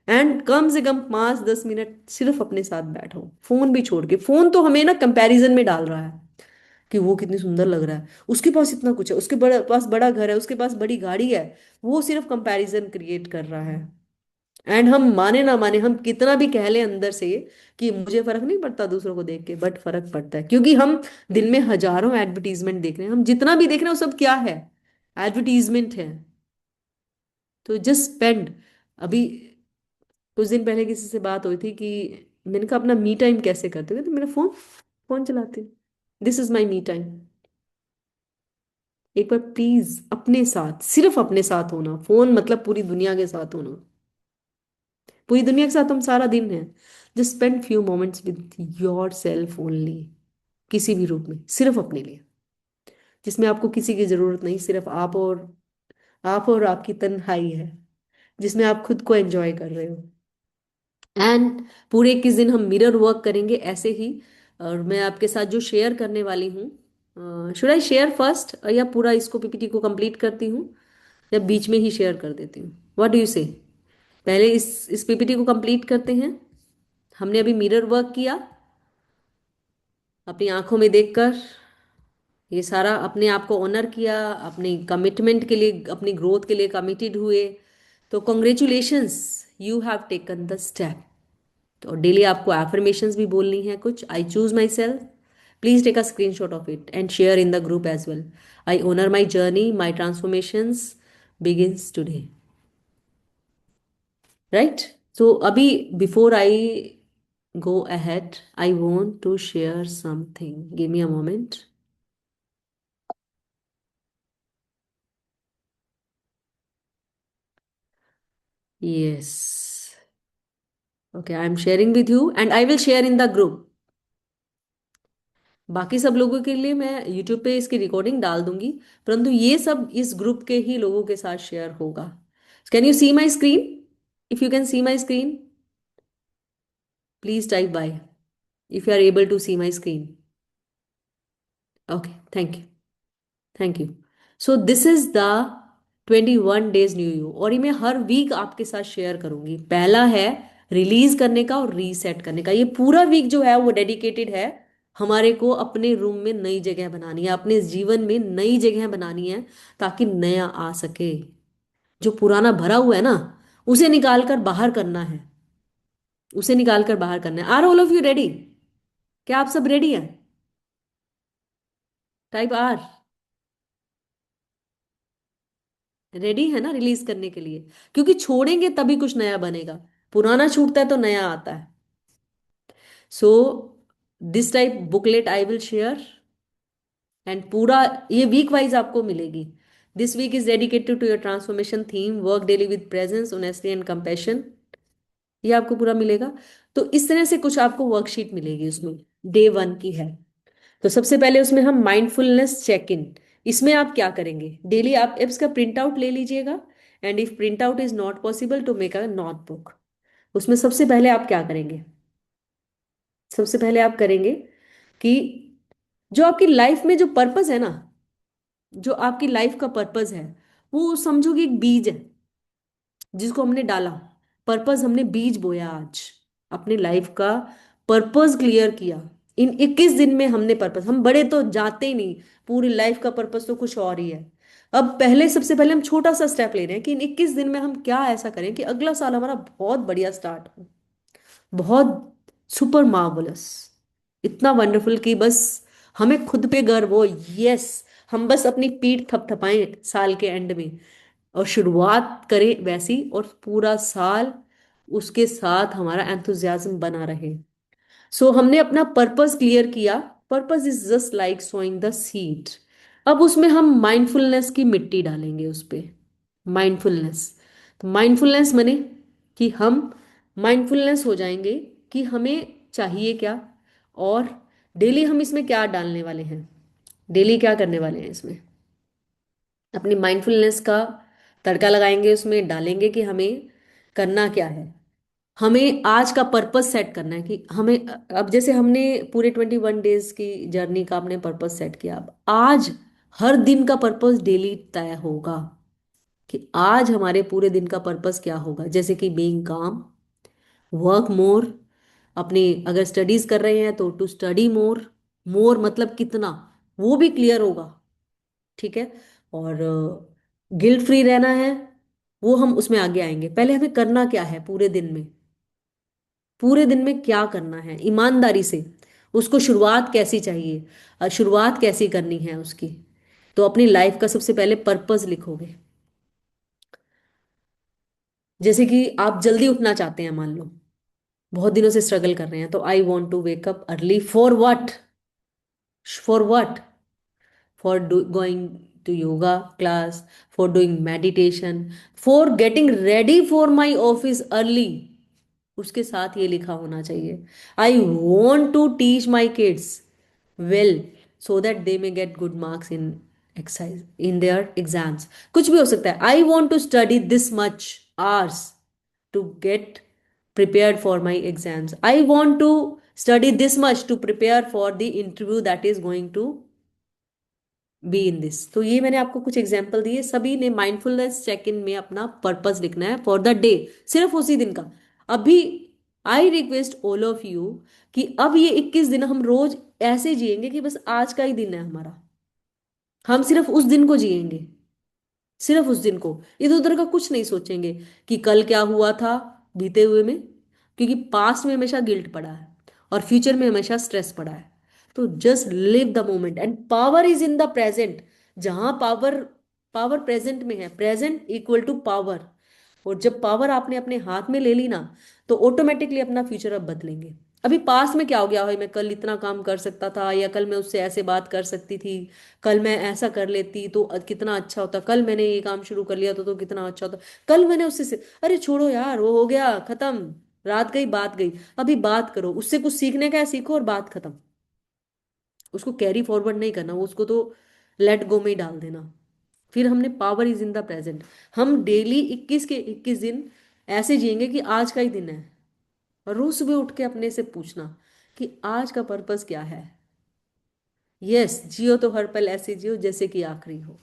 एंड कम से कम 5-10 मिनट सिर्फ अपने साथ बैठो, फोन भी छोड़ के। फोन तो हमें ना कंपैरिजन में डाल रहा है कि वो कितनी सुंदर लग रहा है, उसके पास इतना कुछ है, उसके पास बड़ा घर है, उसके पास बड़ी गाड़ी है। वो सिर्फ कंपैरिजन क्रिएट कर रहा है। एंड हम माने ना माने, हम कितना भी कह लें अंदर से कि मुझे फर्क नहीं पड़ता दूसरों को देख के, बट फर्क पड़ता है। क्योंकि हम दिन में हजारों एडवर्टीजमेंट देख रहे हैं। हम जितना भी देख रहे हैं वो सब क्या है? एडवर्टीजमेंट है। तो जस्ट स्पेंड। अभी कुछ दिन पहले किसी से बात हुई थी कि मैंने कहा अपना मी टाइम कैसे करते हो? तो मेरा फोन फोन चलाते। This is my me time. एक बार प्लीज अपने साथ, सिर्फ अपने साथ होना। फोन मतलब पूरी दुनिया के साथ होना। पूरी दुनिया के साथ हम सारा दिन हैं। Just spend few moments with your self only. किसी भी रूप में सिर्फ अपने लिए, जिसमें आपको किसी की जरूरत नहीं, सिर्फ आप और आपकी तन्हाई है, जिसमें आप खुद को एंजॉय कर रहे हो। एंड पूरे 21 दिन हम मिरर वर्क करेंगे ऐसे ही। और मैं आपके साथ जो शेयर करने वाली हूँ, शुड आई शेयर फर्स्ट या पूरा इसको पीपीटी को कंप्लीट करती हूँ, या बीच में ही शेयर कर देती हूँ? व्हाट डू यू से? पहले इस पीपीटी को कंप्लीट करते हैं। हमने अभी मिरर वर्क किया। अपनी आंखों में देखकर ये सारा अपने आप को ऑनर किया, अपनी कमिटमेंट के लिए, अपनी ग्रोथ के लिए कमिटेड हुए, तो congratulations, you have taken the step. तो डेली आपको एफर्मेशंस भी बोलनी है कुछ। I choose my self, please take a screenshot of it and share in the group as well. I honour my journey, my transformations begins today. Right. So अभी before I go ahead, I want to share something. Give me a moment. Yes. Okay, I am sharing with you and I will share in the group. बाकी सब लोगों के लिए मैं YouTube पे इसकी recording डाल दूंगी, परंतु ये सब इस ग्रुप के ही लोगों के साथ शेयर होगा। Can you see my screen? If you can see my screen, please type bye if you are able to see my screen. Okay, thank you. Thank you. So this is the 21 days new you, और ये मैं हर week आपके साथ share करूंगी। पहला है release करने का और रीसेट करने का। ये पूरा वीक जो है वो डेडिकेटेड है हमारे को अपने रूम में नई जगह बनानी है, अपने जीवन में नई जगह बनानी है, ताकि नया आ सके। जो पुराना भरा हुआ है ना, उसे निकाल कर बाहर करना है। उसे निकाल कर बाहर करना है। Are all of you ready? क्या आप सब रेडी हैं? Type are. रेडी है ना रिलीज करने के लिए? क्योंकि छोड़ेंगे तभी कुछ नया बनेगा। पुराना छूटता है तो नया आता है। So this type booklet I will share, and पूरा ये वीक वाइज आपको मिलेगी। This week is dedicated to your transformation theme, work daily with presence, honesty and compassion. ये आपको पूरा मिलेगा। तो इस तरह से कुछ आपको वर्कशीट मिलेगी उसमें। डे 1 की है। तो सबसे पहले उसमें हम माइंडफुलनेस चेक इन। इसमें आप क्या करेंगे? डेली आप इसका प्रिंट आउट ले लीजिएगा, and if print out is not possible to make a notebook. उसमें सबसे पहले आप क्या करेंगे? सबसे पहले आप करेंगे कि जो आपकी लाइफ में जो पर्पस है ना, जो आपकी लाइफ का पर्पस है, वो समझो कि एक बीज है जिसको हमने डाला। पर्पस, हमने बीज बोया आज अपने लाइफ का। पर्पस क्लियर किया इन 21 दिन में। हमने पर्पस, हम बड़े तो जाते ही नहीं, पूरी लाइफ का पर्पस तो कुछ और ही है। अब पहले, सबसे पहले हम छोटा सा स्टेप ले रहे हैं कि इन 21 दिन में हम क्या ऐसा करें कि अगला साल हमारा बहुत बढ़िया स्टार्ट हो, बहुत सुपर मार्वलस, इतना वंडरफुल कि बस हमें खुद पे गर्व हो। यस, हम बस अपनी पीठ थपथपाएं साल के एंड में, और शुरुआत करें वैसी, और पूरा साल उसके साथ हमारा एंथुजियाज्म बना रहे। सो हमने अपना पर्पस क्लियर किया। Purpose is just like sowing the seed. अब उसमें हम माइंडफुलनेस की मिट्टी डालेंगे उस पे। माइंडफुलनेस, तो माइंडफुलनेस माने कि हम माइंडफुलनेस हो जाएंगे कि हमें चाहिए क्या, और डेली हम इसमें क्या डालने वाले हैं। डेली क्या करने वाले हैं इसमें? अपनी माइंडफुलनेस का तड़का लगाएंगे, उसमें डालेंगे कि हमें करना क्या है। हमें आज का पर्पस सेट करना है कि हमें, अब जैसे हमने पूरे 21 डेज की जर्नी का अपने पर्पस सेट किया, अब आज हर दिन का पर्पस डेली तय होगा कि आज हमारे पूरे दिन का पर्पस क्या होगा। जैसे कि बीइंग काम, वर्क मोर, अपनी अगर स्टडीज कर रहे हैं तो टू स्टडी मोर। मोर मतलब कितना, वो भी क्लियर होगा। ठीक है। और गिल्ट फ्री रहना है, वो हम उसमें आगे आएंगे। पहले हमें करना क्या है पूरे दिन में, पूरे दिन में क्या करना है ईमानदारी से, उसको शुरुआत कैसी चाहिए, शुरुआत कैसी करनी है उसकी। तो अपनी लाइफ का सबसे पहले पर्पस लिखोगे। जैसे कि आप जल्दी उठना चाहते हैं, मान लो बहुत दिनों से स्ट्रगल कर रहे हैं, तो I want to wake up early for what? For what? For going to yoga class, for doing meditation, for getting ready for my office early. उसके साथ ये लिखा होना चाहिए, I want to teach my kids well so that they may get good marks in exercise in their exams. कुछ भी हो सकता है। I want to study this much hours to get prepared for my exams. I want to study this much to prepare for the interview that is going to be in this. तो ये मैंने आपको कुछ example दिए। सभी ने mindfulness check इन में अपना पर्पस लिखना है फॉर द डे, सिर्फ उसी दिन का। अभी I request all of you कि अब ये 21 दिन हम रोज ऐसे जिएंगे कि बस आज का ही दिन है हमारा, हम सिर्फ उस दिन को जिएंगे, सिर्फ उस दिन को, इधर उधर का कुछ नहीं सोचेंगे कि कल क्या हुआ था बीते हुए में, क्योंकि पास्ट में हमेशा गिल्ट पड़ा है और फ्यूचर में हमेशा स्ट्रेस पड़ा है। तो just live the moment and power is in the present. जहां पावर, पावर प्रेजेंट में है, प्रेजेंट इक्वल टू पावर। और जब पावर आपने अपने हाथ में ले ली ना, तो ऑटोमेटिकली अपना फ्यूचर अब बदलेंगे। अभी पास्ट में क्या हो गया है, मैं कल इतना काम कर सकता था, या कल मैं उससे ऐसे बात कर सकती थी, कल मैं ऐसा कर लेती तो कितना अच्छा होता, कल मैंने ये काम शुरू कर लिया तो कितना अच्छा होता, कल मैंने उससे अरे छोड़ो यार, वो हो गया खत्म, रात गई बात गई। अभी बात करो, उससे कुछ सीखने का है सीखो, और बात खत्म। उसको कैरी फॉरवर्ड नहीं करना, वो उसको तो लेट गो में ही डाल देना। फिर हमने power is in the present. हम डेली 21 के 21 दिन ऐसे जिएंगे कि आज का ही दिन है। और रोज सुबह उठ के अपने से पूछना कि आज का पर्पस क्या है। यस, जियो तो हर पल ऐसे जियो जैसे कि आखिरी हो।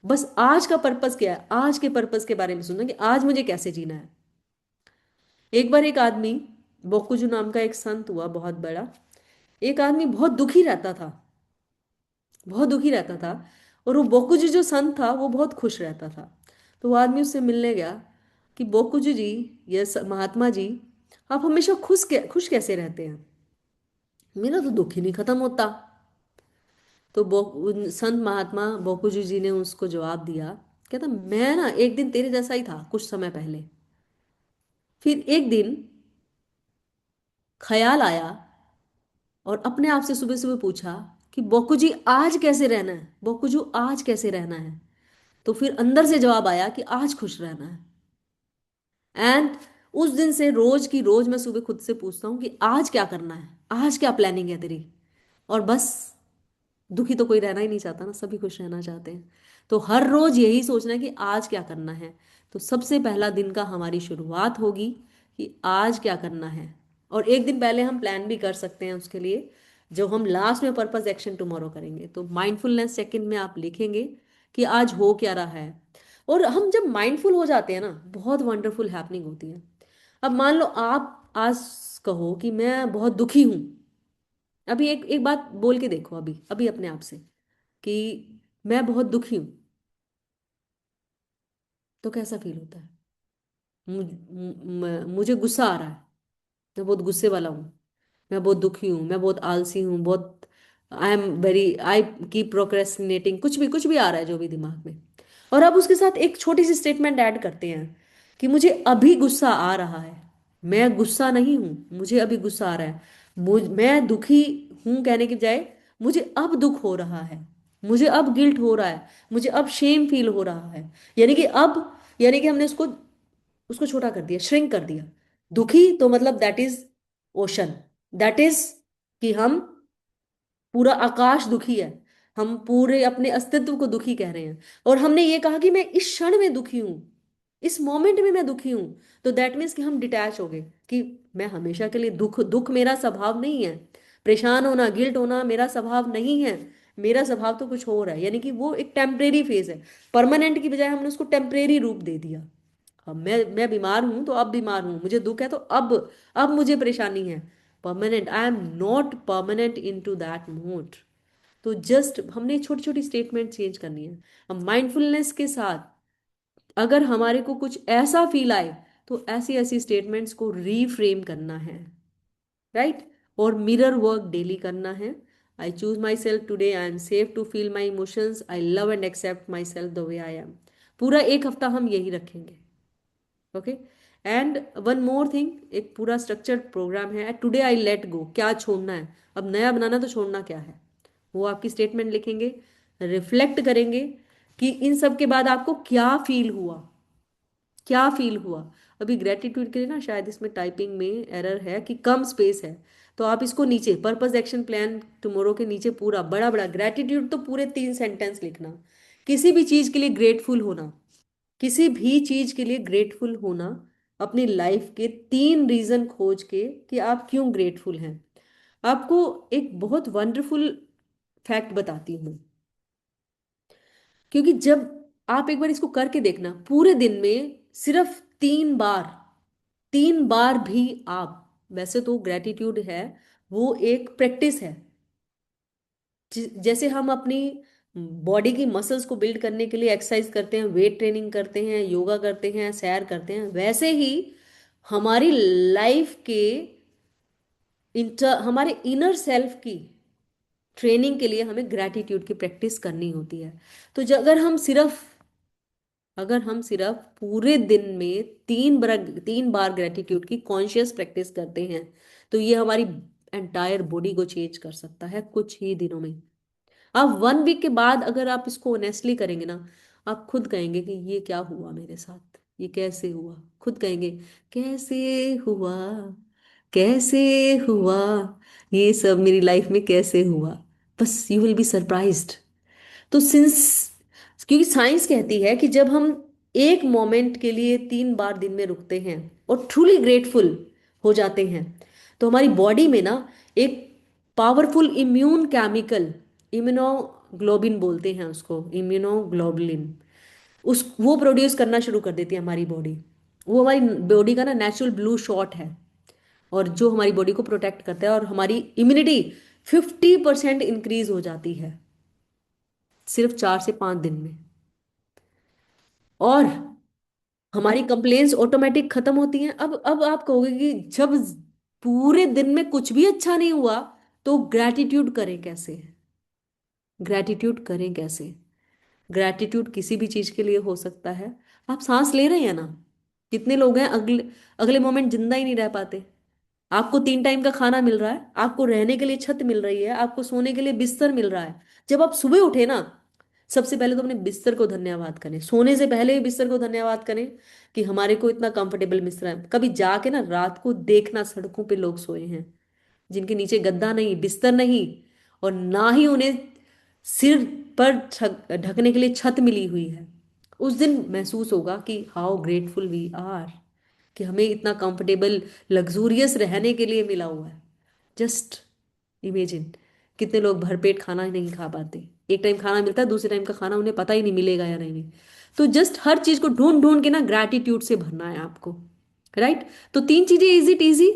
बस आज का पर्पस क्या है, आज के पर्पस के बारे में सुनना कि आज मुझे कैसे जीना है। एक बार एक आदमी, बोकुजू नाम का एक संत हुआ बहुत बड़ा, एक आदमी बहुत दुखी रहता था, बहुत दुखी रहता था। और वो बोकुजू जो संत था वो बहुत खुश रहता था। तो वो आदमी उससे मिलने गया कि बोकुजू जी, महात्मा जी, आप हमेशा खुश कैसे रहते हैं, मेरा तो दुख ही नहीं खत्म होता। तो संत महात्मा बोकुजू जी ने उसको जवाब दिया, कहता मैं ना एक दिन तेरे जैसा ही था कुछ समय पहले। फिर एक दिन ख्याल आया और अपने आप से सुबह सुबह पूछा कि बोकू जी आज कैसे रहना है, बोकुजू आज कैसे रहना है। तो फिर अंदर से जवाब आया कि आज खुश रहना है। एंड उस दिन से रोज की रोज मैं सुबह खुद से पूछता हूँ कि आज क्या करना है, आज क्या प्लानिंग है तेरी। और बस, दुखी तो कोई रहना ही नहीं चाहता ना, सभी खुश रहना चाहते हैं। तो हर रोज यही सोचना है कि आज क्या करना है। तो सबसे पहला दिन का हमारी शुरुआत होगी कि आज क्या करना है। और एक दिन पहले हम प्लान भी कर सकते हैं उसके लिए, जो हम लास्ट में पर्पस एक्शन टुमारो करेंगे। तो माइंडफुलनेस चेक इन में आप लिखेंगे कि आज हो क्या रहा है। और हम जब माइंडफुल हो जाते हैं ना, बहुत वंडरफुल हैपनिंग होती है। अब मान लो आप आज कहो कि मैं बहुत दुखी हूं। अभी एक एक बात बोल के देखो, अभी अभी अपने आप से कि मैं बहुत दुखी हूं, तो कैसा फील होता है। मुझे गुस्सा आ रहा है, मैं बहुत गुस्से वाला हूँ, मैं बहुत दुखी हूँ, मैं बहुत आलसी हूँ, बहुत I am very, I keep procrastinating, कुछ भी आ रहा है जो भी दिमाग में। और अब उसके साथ एक छोटी सी स्टेटमेंट ऐड करते हैं कि मुझे अभी गुस्सा आ रहा है। मैं गुस्सा नहीं हूँ, मुझे अभी गुस्सा आ रहा है। मैं दुखी हूँ कहने के बजाय मुझे अब दुख हो रहा है, मुझे अब गिल्ट हो रहा है, मुझे अब शेम फील हो रहा है। यानी कि अब, यानी कि हमने उसको उसको छोटा कर दिया, श्रिंक कर दिया। दुखी तो मतलब that is ocean, that is कि हम, पूरा आकाश दुखी है, हम पूरे अपने अस्तित्व को दुखी कह रहे हैं। और हमने ये कहा कि मैं इस क्षण में दुखी हूं, इस मोमेंट में मैं दुखी हूं। तो दैट मीन्स कि हम डिटैच हो गए कि मैं हमेशा के लिए दुख, दुख मेरा स्वभाव नहीं है, परेशान होना गिल्ट होना मेरा स्वभाव नहीं है, मेरा स्वभाव तो कुछ और है। यानी कि वो एक टेम्परेरी फेज है, परमानेंट की बजाय हमने उसको टेम्परेरी रूप दे दिया। अब मैं बीमार हूं तो अब बीमार हूं, मुझे दुख है तो अब मुझे परेशानी है। Permanent, I am not permanent into that mode. तो जस्ट हमने छोटी छोटी स्टेटमेंट चेंज करनी है। अब माइंडफुलनेस के साथ अगर हमारे को कुछ ऐसा फील आए, तो ऐसी ऐसी स्टेटमेंट्स को रीफ्रेम करना है, राइट। और मिरर वर्क डेली करना है। I choose my self today, I am safe to feel my emotions, I love and accept my self the way I am. पूरा एक हफ्ता हम यही रखेंगे। Okay. And one more thing, एक पूरा स्ट्रक्चर्ड प्रोग्राम है, टुडे आई लेट गो, क्या छोड़ना है, अब नया बनाना तो छोड़ना क्या है, वो आपकी स्टेटमेंट लिखेंगे। रिफ्लेक्ट करेंगे कि इन सब के बाद आपको क्या फील हुआ, क्या फील हुआ। अभी ग्रेटिट्यूड के लिए ना शायद इसमें टाइपिंग में एरर है कि कम स्पेस है। तो आप इसको नीचे पर्पस एक्शन प्लान टुमारो के नीचे पूरा बड़ा बड़ा ग्रेटिट्यूड, तो पूरे 3 सेंटेंस लिखना। किसी भी चीज के लिए ग्रेटफुल होना, किसी भी चीज के लिए ग्रेटफुल होना, अपनी लाइफ के 3 रीजन खोज के कि आप क्यों ग्रेटफुल हैं। आपको एक बहुत वंडरफुल फैक्ट बताती हूँ, क्योंकि जब आप एक बार इसको करके देखना पूरे दिन में सिर्फ 3 बार, 3 बार भी आप, वैसे तो ग्रेटिट्यूड है वो एक प्रैक्टिस है, जैसे हम अपनी बॉडी की मसल्स को बिल्ड करने के लिए एक्सरसाइज करते हैं, वेट ट्रेनिंग करते हैं, योगा करते हैं, सैर करते हैं, वैसे ही हमारी लाइफ के हमारे इनर सेल्फ की ट्रेनिंग के लिए हमें ग्रैटिट्यूड की प्रैक्टिस करनी होती है। तो अगर हम सिर्फ पूरे दिन में 3 बार ग्रेटिट्यूड की कॉन्शियस प्रैक्टिस करते हैं, तो ये हमारी एंटायर बॉडी को चेंज कर सकता है कुछ ही दिनों में। आप 1 वीक के बाद अगर आप इसको ऑनेस्टली करेंगे ना, आप खुद कहेंगे कि ये क्या हुआ मेरे साथ, ये कैसे हुआ, खुद कहेंगे कैसे हुआ, कैसे हुआ, ये सब मेरी लाइफ में कैसे हुआ। बस यू विल बी सरप्राइज्ड। तो क्योंकि साइंस कहती है कि जब हम एक मोमेंट के लिए 3 बार दिन में रुकते हैं और ट्रूली ग्रेटफुल हो जाते हैं, तो हमारी बॉडी में ना एक पावरफुल इम्यून केमिकल, इम्यूनोग्लोबिन बोलते हैं उसको, इम्यूनोग्लोबुलिन, उस वो प्रोड्यूस करना शुरू कर देती है हमारी बॉडी। वो हमारी बॉडी का ना नेचुरल ब्लू शॉट है, और जो हमारी बॉडी को प्रोटेक्ट करता है, और हमारी इम्यूनिटी 50% इंक्रीज हो जाती है सिर्फ 4 से 5 दिन में। और हमारी कंप्लेन्स ऑटोमेटिक खत्म होती हैं। अब आप कहोगे कि जब पूरे दिन में कुछ भी अच्छा नहीं हुआ, तो ग्रैटिट्यूड करें कैसे? ग्रैटिट्यूड करें कैसे? ग्रैटिट्यूड किसी भी चीज के लिए हो सकता है। आप सांस ले रहे हैं ना, कितने लोग हैं अगले अगले मोमेंट जिंदा ही नहीं रह पाते। आपको 3 टाइम का खाना मिल रहा है, आपको रहने के लिए छत मिल रही है, आपको सोने के लिए बिस्तर मिल रहा है। जब आप सुबह उठे ना, सबसे पहले तो अपने बिस्तर को धन्यवाद करें, सोने से पहले ही बिस्तर को धन्यवाद करें कि हमारे को इतना कंफर्टेबल बिस्तर है। कभी जाके ना रात को देखना, सड़कों पे लोग सोए हैं जिनके नीचे गद्दा नहीं, बिस्तर नहीं, और ना ही उन्हें सिर पर ढकने के लिए छत मिली हुई है। उस दिन महसूस होगा कि हाउ ग्रेटफुल वी आर, कि हमें इतना कंफर्टेबल लग्जूरियस रहने के लिए मिला हुआ है। जस्ट इमेजिन, कितने लोग भरपेट खाना ही नहीं खा पाते। एक टाइम खाना मिलता है, दूसरे टाइम का खाना उन्हें पता ही नहीं मिलेगा या नहीं। तो जस्ट हर चीज को ढूंढ ढूंढ के ना ग्रैटिट्यूड से भरना है आपको। राइट? तो 3 चीजें, इज इट इजी?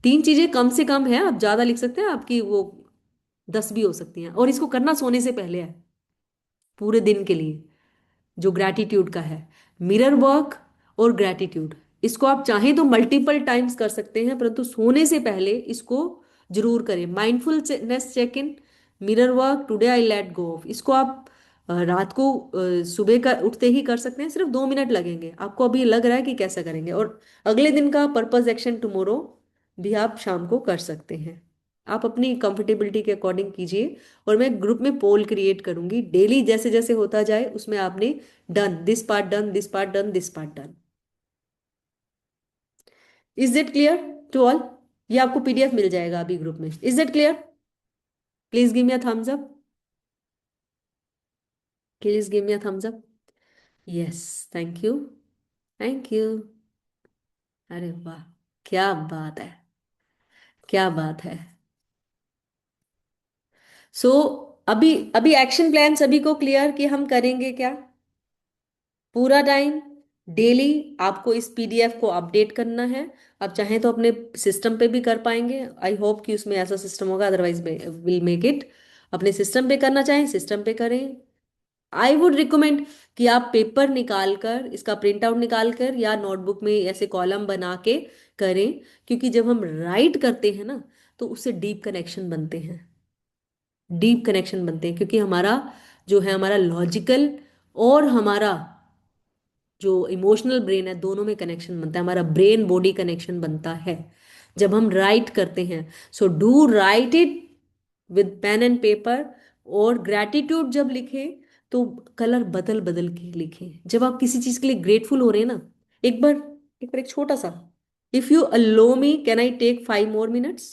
3 चीजें कम से कम है, आप ज्यादा लिख सकते हैं, आपकी वो 10 भी हो सकती हैं। और इसको करना सोने से पहले है, पूरे दिन के लिए, जो ग्रैटिट्यूड का है। मिरर वर्क और ग्रैटिट्यूड, इसको आप चाहें तो मल्टीपल टाइम्स कर सकते हैं, परंतु सोने से पहले इसको जरूर करें। Mindfulness check in, mirror work, today I let go of, इसको आप रात को सुबह का उठते ही कर सकते हैं। सिर्फ 2 मिनट लगेंगे। आपको अभी लग रहा है कि कैसा करेंगे, और अगले दिन का पर्पस एक्शन टुमारो भी आप शाम को कर सकते हैं। आप अपनी कंफर्टेबिलिटी के अकॉर्डिंग कीजिए। और मैं ग्रुप में पोल क्रिएट करूंगी डेली, जैसे जैसे होता जाए उसमें आपने done this part, done this part, done this part, done. Is it clear to all? ये आपको पीडीएफ मिल जाएगा अभी ग्रुप में। Is it clear? Please give me a thumbs up. Please give me a thumbs up. Yes, thank you, thank you. अरे वाह, क्या बात है, क्या बात है। सो अभी अभी एक्शन प्लान सभी को क्लियर कि हम करेंगे क्या? पूरा टाइम डेली आपको इस पीडीएफ को अपडेट करना है। आप चाहें तो अपने सिस्टम पे भी कर पाएंगे, आई होप कि उसमें ऐसा सिस्टम होगा, अदरवाइज विल मेक इट। अपने सिस्टम पे करना चाहें सिस्टम पे करें। आई वुड रिकमेंड कि आप पेपर निकाल कर, इसका प्रिंट आउट निकाल कर, या नोटबुक में ऐसे कॉलम बना के करें। क्योंकि जब हम राइट करते हैं ना, तो उससे डीप कनेक्शन बनते हैं, डीप कनेक्शन बनते हैं। क्योंकि हमारा जो है, हमारा लॉजिकल और हमारा जो इमोशनल ब्रेन है, दोनों में कनेक्शन बनता है, हमारा ब्रेन बॉडी कनेक्शन बनता है जब हम राइट करते हैं। So do write it with pen and paper. और ग्रैटिट्यूड जब लिखें, तो कलर बदल बदल के लिखें। जब आप किसी चीज के लिए ग्रेटफुल हो रहे हैं ना, एक बार एक छोटा सा, if you allow me, can I take 5 more minutes?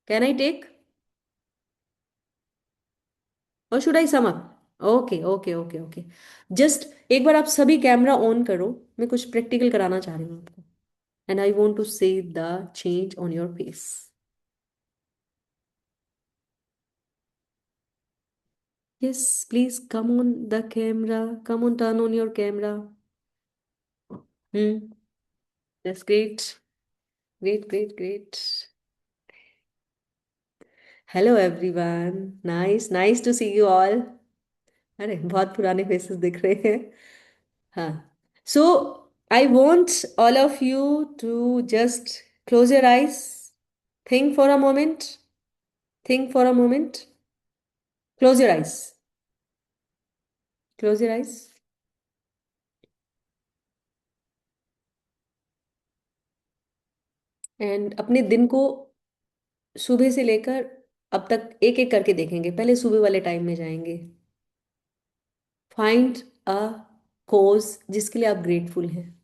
Can I take, और should I sum up? Okay, okay, okay, okay. Just एक बार आप सभी कैमरा ऑन करो, मैं कुछ प्रैक्टिकल कराना चाह रही हूँ आपको, and I want to see the change on your face. Yes, please come on the camera, come on, turn on your camera. Hmm, that's great, great, great, great. Hello everyone. Nice nice to see you all. अरे बहुत पुराने faces दिख रहे हैं। हाँ। So I want all of you to just close your eyes, think for a moment, think for a moment, close your eyes, close your eyes. And अपने दिन को सुबह से लेकर अब तक एक एक करके देखेंगे। पहले सुबह वाले टाइम में जाएंगे। फाइंड अ कोज जिसके लिए आप ग्रेटफुल हैं।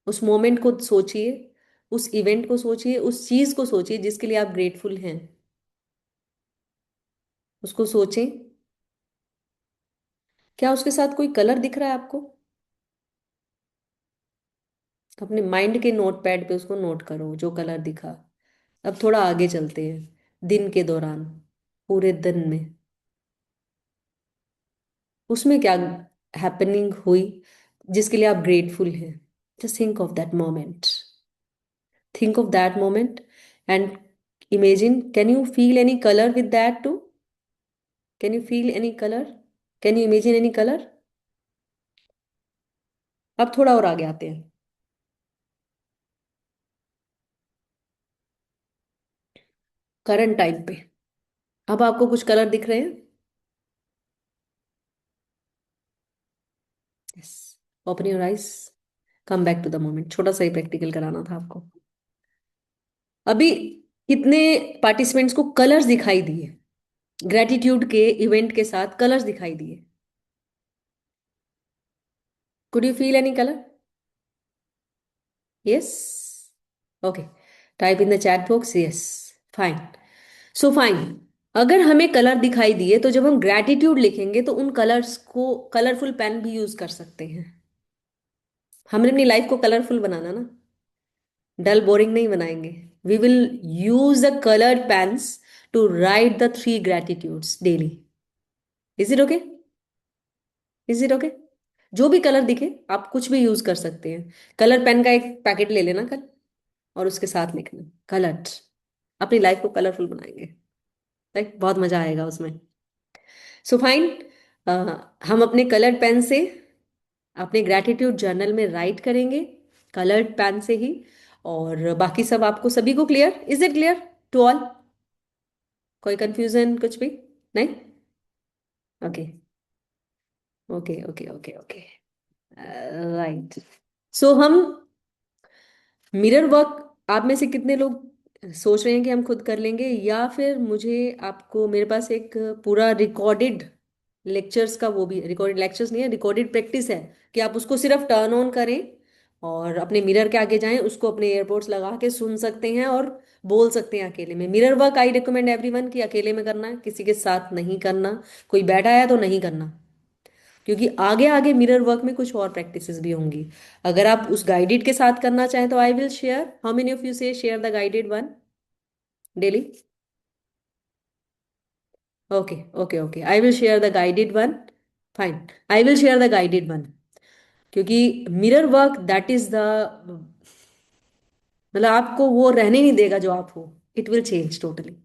उस मोमेंट को सोचिए, उस इवेंट को सोचिए, उस चीज को सोचिए जिसके लिए आप ग्रेटफुल हैं। उसको सोचें। क्या उसके साथ कोई कलर दिख रहा है आपको? अपने माइंड के नोट पैड पे उसको नोट करो जो कलर दिखा। अब थोड़ा आगे चलते हैं। दिन के दौरान, पूरे दिन में उसमें क्या हैपनिंग हुई जिसके लिए आप ग्रेटफुल हैं? Just think of that moment, think of that moment and imagine, can you feel any color with that too? Can you feel any color? Can you imagine any color? अब थोड़ा और आगे आते हैं, करंट टाइम पे। अब आपको कुछ कलर दिख रहे हैं? Yes. Open your eyes, come back to the moment. छोटा सा ही प्रैक्टिकल कराना था आपको। अभी कितने पार्टिसिपेंट्स को कलर्स दिखाई दिए? ग्रेटिट्यूड के इवेंट के साथ कलर्स दिखाई दिए? Could you feel any colour? Yes. Okay. Type in the chat box yes. Fine. So fine. अगर हमें कलर दिखाई दिए तो जब हम ग्रेटिट्यूड लिखेंगे तो उन कलर्स को कलरफुल पेन भी यूज कर सकते हैं। हमने अपनी लाइफ को कलरफुल बनाना ना, डल बोरिंग नहीं बनाएंगे। We will use the coloured pens to write the three gratitudes daily. Is it okay? Is it okay? जो भी कलर दिखे आप कुछ भी यूज कर सकते हैं। कलर पेन का एक पैकेट ले लेना कल, और उसके साथ लिखना कलर्ड। अपनी लाइफ को कलरफुल बनाएंगे। राइट, बहुत मजा आएगा उसमें। So fine. हम अपने कलर्ड पेन से अपने ग्रैटिट्यूड जर्नल में राइट करेंगे, कलर्ड पेन से ही। और बाकी सब आपको सभी को clear? Is it clear to all? कोई कंफ्यूजन कुछ भी नहीं? Okay okay okay okay okay. Right. So हम मिरर वर्क, आप में से कितने लोग सोच रहे हैं कि हम खुद कर लेंगे, या फिर मुझे आपको, मेरे पास एक पूरा रिकॉर्डेड लेक्चर्स का, वो भी रिकॉर्डेड लेक्चर्स नहीं है, रिकॉर्डेड प्रैक्टिस है, कि आप उसको सिर्फ टर्न ऑन करें और अपने मिरर के आगे जाएं, उसको अपने एयरपोर्ट्स लगा के सुन सकते हैं और बोल सकते हैं अकेले में। Mirror work I recommend everyone कि अकेले में करना है, किसी के साथ नहीं करना। कोई बैठा है तो नहीं करना, क्योंकि आगे आगे मिरर वर्क में कुछ और प्रैक्टिसेस भी होंगी। अगर आप उस गाइडेड के साथ करना चाहें तो I will share. How many of you say share the guided one daily? Okay okay okay, I will share the guided one. Fine, I will share the guided one. क्योंकि mirror work that is the, मतलब आपको वो रहने नहीं देगा जो आप हो। It will change totally.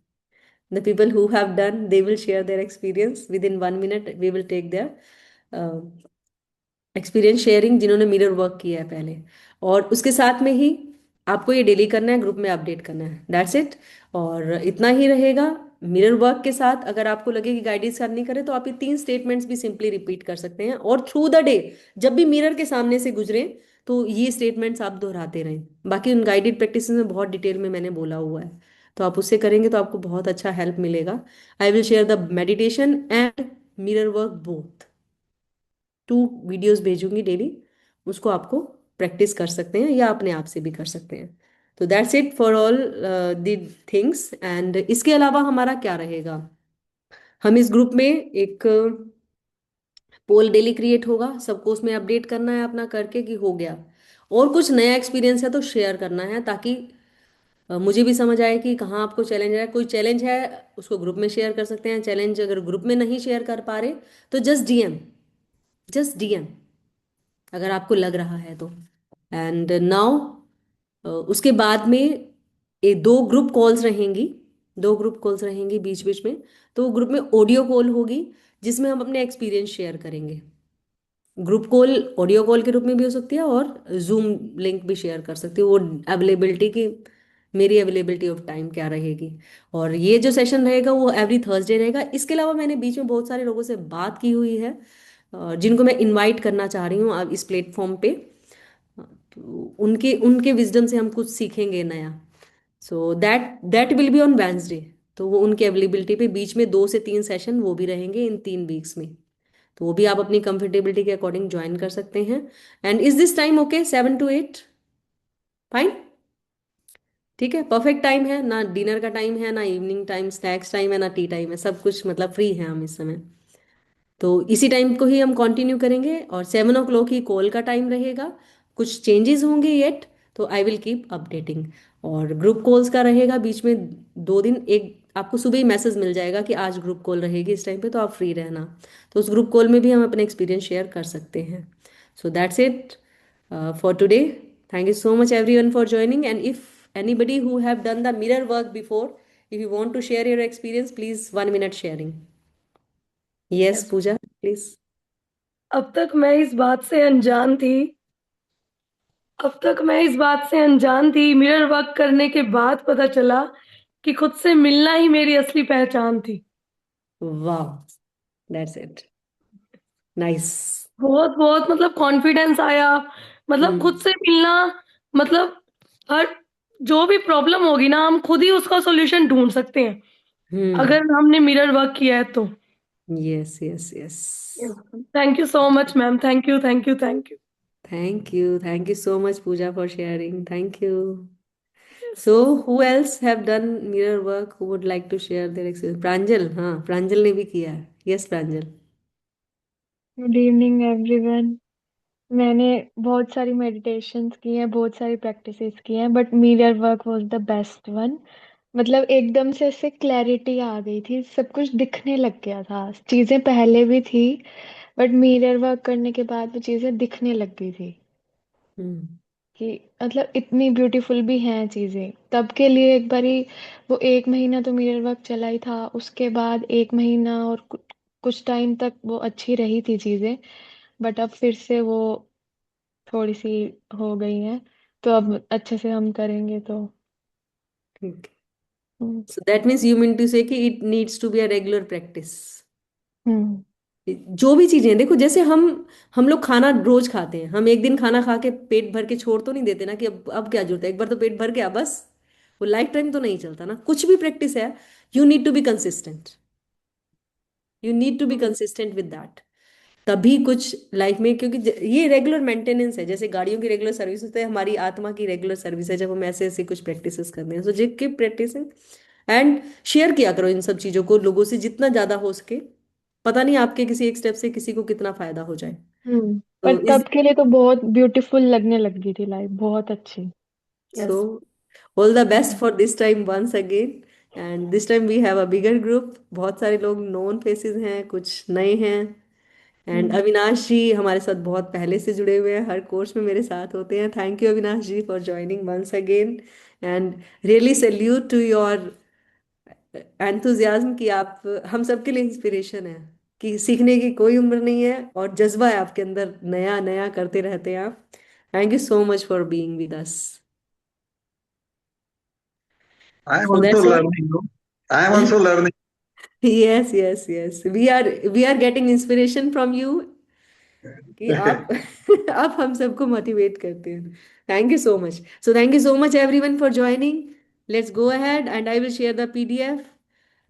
The people who have done, they will share their experience within 1 minute. We will take their experience sharing, जिन्होंने मिरर वर्क किया है पहले। और उसके साथ में ही आपको ये डेली करना है, ग्रुप में अपडेट करना है, दैट्स इट। और इतना ही रहेगा। मिरर वर्क के साथ अगर आपको लगे कि गाइडेंस नहीं करे तो आप ये 3 स्टेटमेंट्स भी सिंपली रिपीट कर सकते हैं, और थ्रू द डे जब भी मिरर के सामने से गुजरे तो ये स्टेटमेंट्स आप दोहराते रहें। बाकी उन गाइडेड प्रैक्टिस में बहुत डिटेल में मैंने बोला हुआ है, तो आप उससे करेंगे तो आपको बहुत अच्छा हेल्प मिलेगा। आई will share the meditation and mirror work both. 2 videos भेजूंगी डेली, उसको आपको प्रैक्टिस कर सकते हैं या अपने आप से भी कर सकते हैं। तो that's it for all the things. And इसके अलावा हमारा क्या रहेगा? हम इस ग्रुप में एक पोल डेली क्रिएट होगा, सबको उसमें अपडेट करना है अपना करके कि हो गया। और कुछ नया एक्सपीरियंस है तो शेयर करना है, ताकि मुझे भी समझ आए कि कहाँ आपको चैलेंज है। कोई चैलेंज है उसको ग्रुप में शेयर कर सकते हैं। चैलेंज अगर ग्रुप में नहीं शेयर कर पा रहे तो जस्ट डीएम, जस्ट डीएम, अगर आपको लग रहा है तो। एंड नाउ उसके बाद में ये 2 ग्रुप कॉल्स रहेंगी दो ग्रुप कॉल्स रहेंगी बीच बीच में। तो वो ग्रुप में ऑडियो कॉल होगी जिसमें हम अपने एक्सपीरियंस शेयर करेंगे। ग्रुप कॉल ऑडियो कॉल के रूप में भी हो सकती है और जूम लिंक भी शेयर कर सकती हूँ। वो अवेलेबिलिटी की, मेरी अवेलेबिलिटी ऑफ टाइम क्या रहेगी। और ये जो सेशन रहेगा वो एवरी थर्सडे रहेगा। इसके अलावा मैंने बीच में बहुत सारे लोगों से बात की हुई है जिनको मैं इनवाइट करना चाह रही हूँ अब इस प्लेटफॉर्म पे। तो उनके उनके विजडम से हम कुछ सीखेंगे नया। So that that will be on Wednesday. तो वो उनके अवेलेबिलिटी पे बीच में 2 से 3 सेशन वो भी रहेंगे इन 3 वीक्स में। तो वो भी आप अपनी कंफर्टेबिलिटी के अकॉर्डिंग ज्वाइन कर सकते हैं। And is this time okay, 7 to 8? Fine, ठीक है, परफेक्ट टाइम है ना। डिनर का टाइम है ना, इवनिंग टाइम स्नैक्स टाइम है ना, टी टाइम है, सब कुछ मतलब फ्री है हम इस समय। तो इसी टाइम को ही हम कंटिन्यू करेंगे और 7 o'clock ही कॉल का टाइम रहेगा। कुछ चेंजेस होंगे येट, तो आई विल कीप अपडेटिंग। और ग्रुप कॉल्स का रहेगा बीच में 2 दिन। एक आपको सुबह ही मैसेज मिल जाएगा कि आज ग्रुप कॉल रहेगी इस टाइम पे, तो आप फ्री रहना। तो उस ग्रुप कॉल में भी हम अपने एक्सपीरियंस शेयर कर सकते हैं। So that's it for today. Thank you so much everyone for joining. And if anybody who have done the mirror work before, if you want to share your experience, please 1 minute sharing. Yes,
Yes.
Pooja, please.
अब तक मैं इस बात से अनजान थी अब तक मैं इस बात से अनजान थी, मिरर वर्क करने के बाद पता चला कि खुद से मिलना ही मेरी असली पहचान थी।
Wow, that's it. Nice.
बहुत बहुत मतलब कॉन्फिडेंस आया। मतलब खुद
हम्म।
से मिलना, मतलब हर जो भी प्रॉब्लम होगी ना, हम खुद ही उसका सॉल्यूशन ढूंढ सकते हैं
हम्म।
अगर हमने मिरर वर्क किया है तो।
Yes, yes, yes.
Thank you so much ma'am, thank you thank you thank you.
Thank you. Thank you so much, Pooja, for sharing. Thank you. So, who else have done mirror work who would like to share their experience? Pranjal, हाँ, Pranjal ने भी किया है। Yes, Pranjal.
Good evening everyone. मैंने बहुत सारी meditations की हैं, बहुत सारी प्रैक्टिसेस की हैं, but mirror work was the best one. मतलब एकदम से ऐसे क्लैरिटी आ गई थी, सब कुछ दिखने लग गया था। चीजें पहले भी थी बट मिरर वर्क करने के बाद वो चीजें दिखने लग गई थी
हम्म।
कि मतलब इतनी ब्यूटीफुल भी हैं चीजें। तब के लिए एक बारी वो 1 महीना तो मिरर वर्क चला ही था, उसके बाद 1 महीना और कुछ टाइम तक वो अच्छी रही थी चीजें। बट अब फिर से वो थोड़ी सी हो गई है, तो अब अच्छे से हम करेंगे तो।
ठीक।
हम्म।
So that means you mean to say कि it needs to be a regular practice.
हम्म।
जो भी चीजें देखो, जैसे हम लोग खाना रोज खाते हैं। हम एक दिन खाना खा के पेट भर के छोड़ तो नहीं देते ना कि अब क्या जरूरत है, एक बार तो पेट भर गया बस। वो लाइफ टाइम तो नहीं चलता ना, कुछ भी प्रैक्टिस है। You need to be consistent. You need to be consistent with that. तभी कुछ लाइफ में, क्योंकि ये रेगुलर मेंटेनेंस है। जैसे गाड़ियों की रेगुलर सर्विस होती है, हमारी आत्मा की रेगुलर सर्विस है जब हम ऐसे ऐसे कुछ प्रैक्टिसेस करते हैं। सो जी कीप प्रैक्टिसिंग एंड शेयर किया करो इन सब चीजों को लोगों से जितना ज्यादा हो सके। पता नहीं आपके किसी एक स्टेप से किसी को कितना फायदा हो जाए।
पर
तो इस
तब के लिए तो बहुत ब्यूटीफुल लगने लग गई थी लाइफ, बहुत अच्छी।
So
yes.
All the best for this time once again. And this time we have a bigger group. बहुत सारे लोग नोन फेसेस हैं, कुछ नए हैं। एंड
हम्म।
अविनाश जी हमारे साथ बहुत पहले से जुड़े हुए हैं, हर कोर्स में मेरे साथ होते हैं। Thank you Avinash ji for joining once again. And really salute to your enthusiasm कि आप हम सबके लिए इंस्पिरेशन है कि सीखने की कोई उम्र नहीं है और जज्बा है आपके अंदर, नया नया करते रहते हैं आप। Thank you so much for being with us.
I am
so
also
that's all.
learning. No? I am also learning.
Yes yes yes, we are getting inspiration from you कि आप आप हम सबको मोटिवेट करते हैं। Thank you so much. So thank you so much everyone for joining. Let's go ahead and I will share the PDF.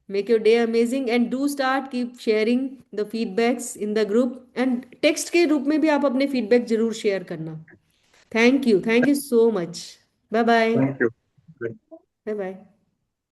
Make your day amazing and do start keep sharing the feedbacks in the group. And text के रूप में भी आप अपने feedback जरूर share करना। Thank you so much. Bye bye.
Thank you.
Bye bye.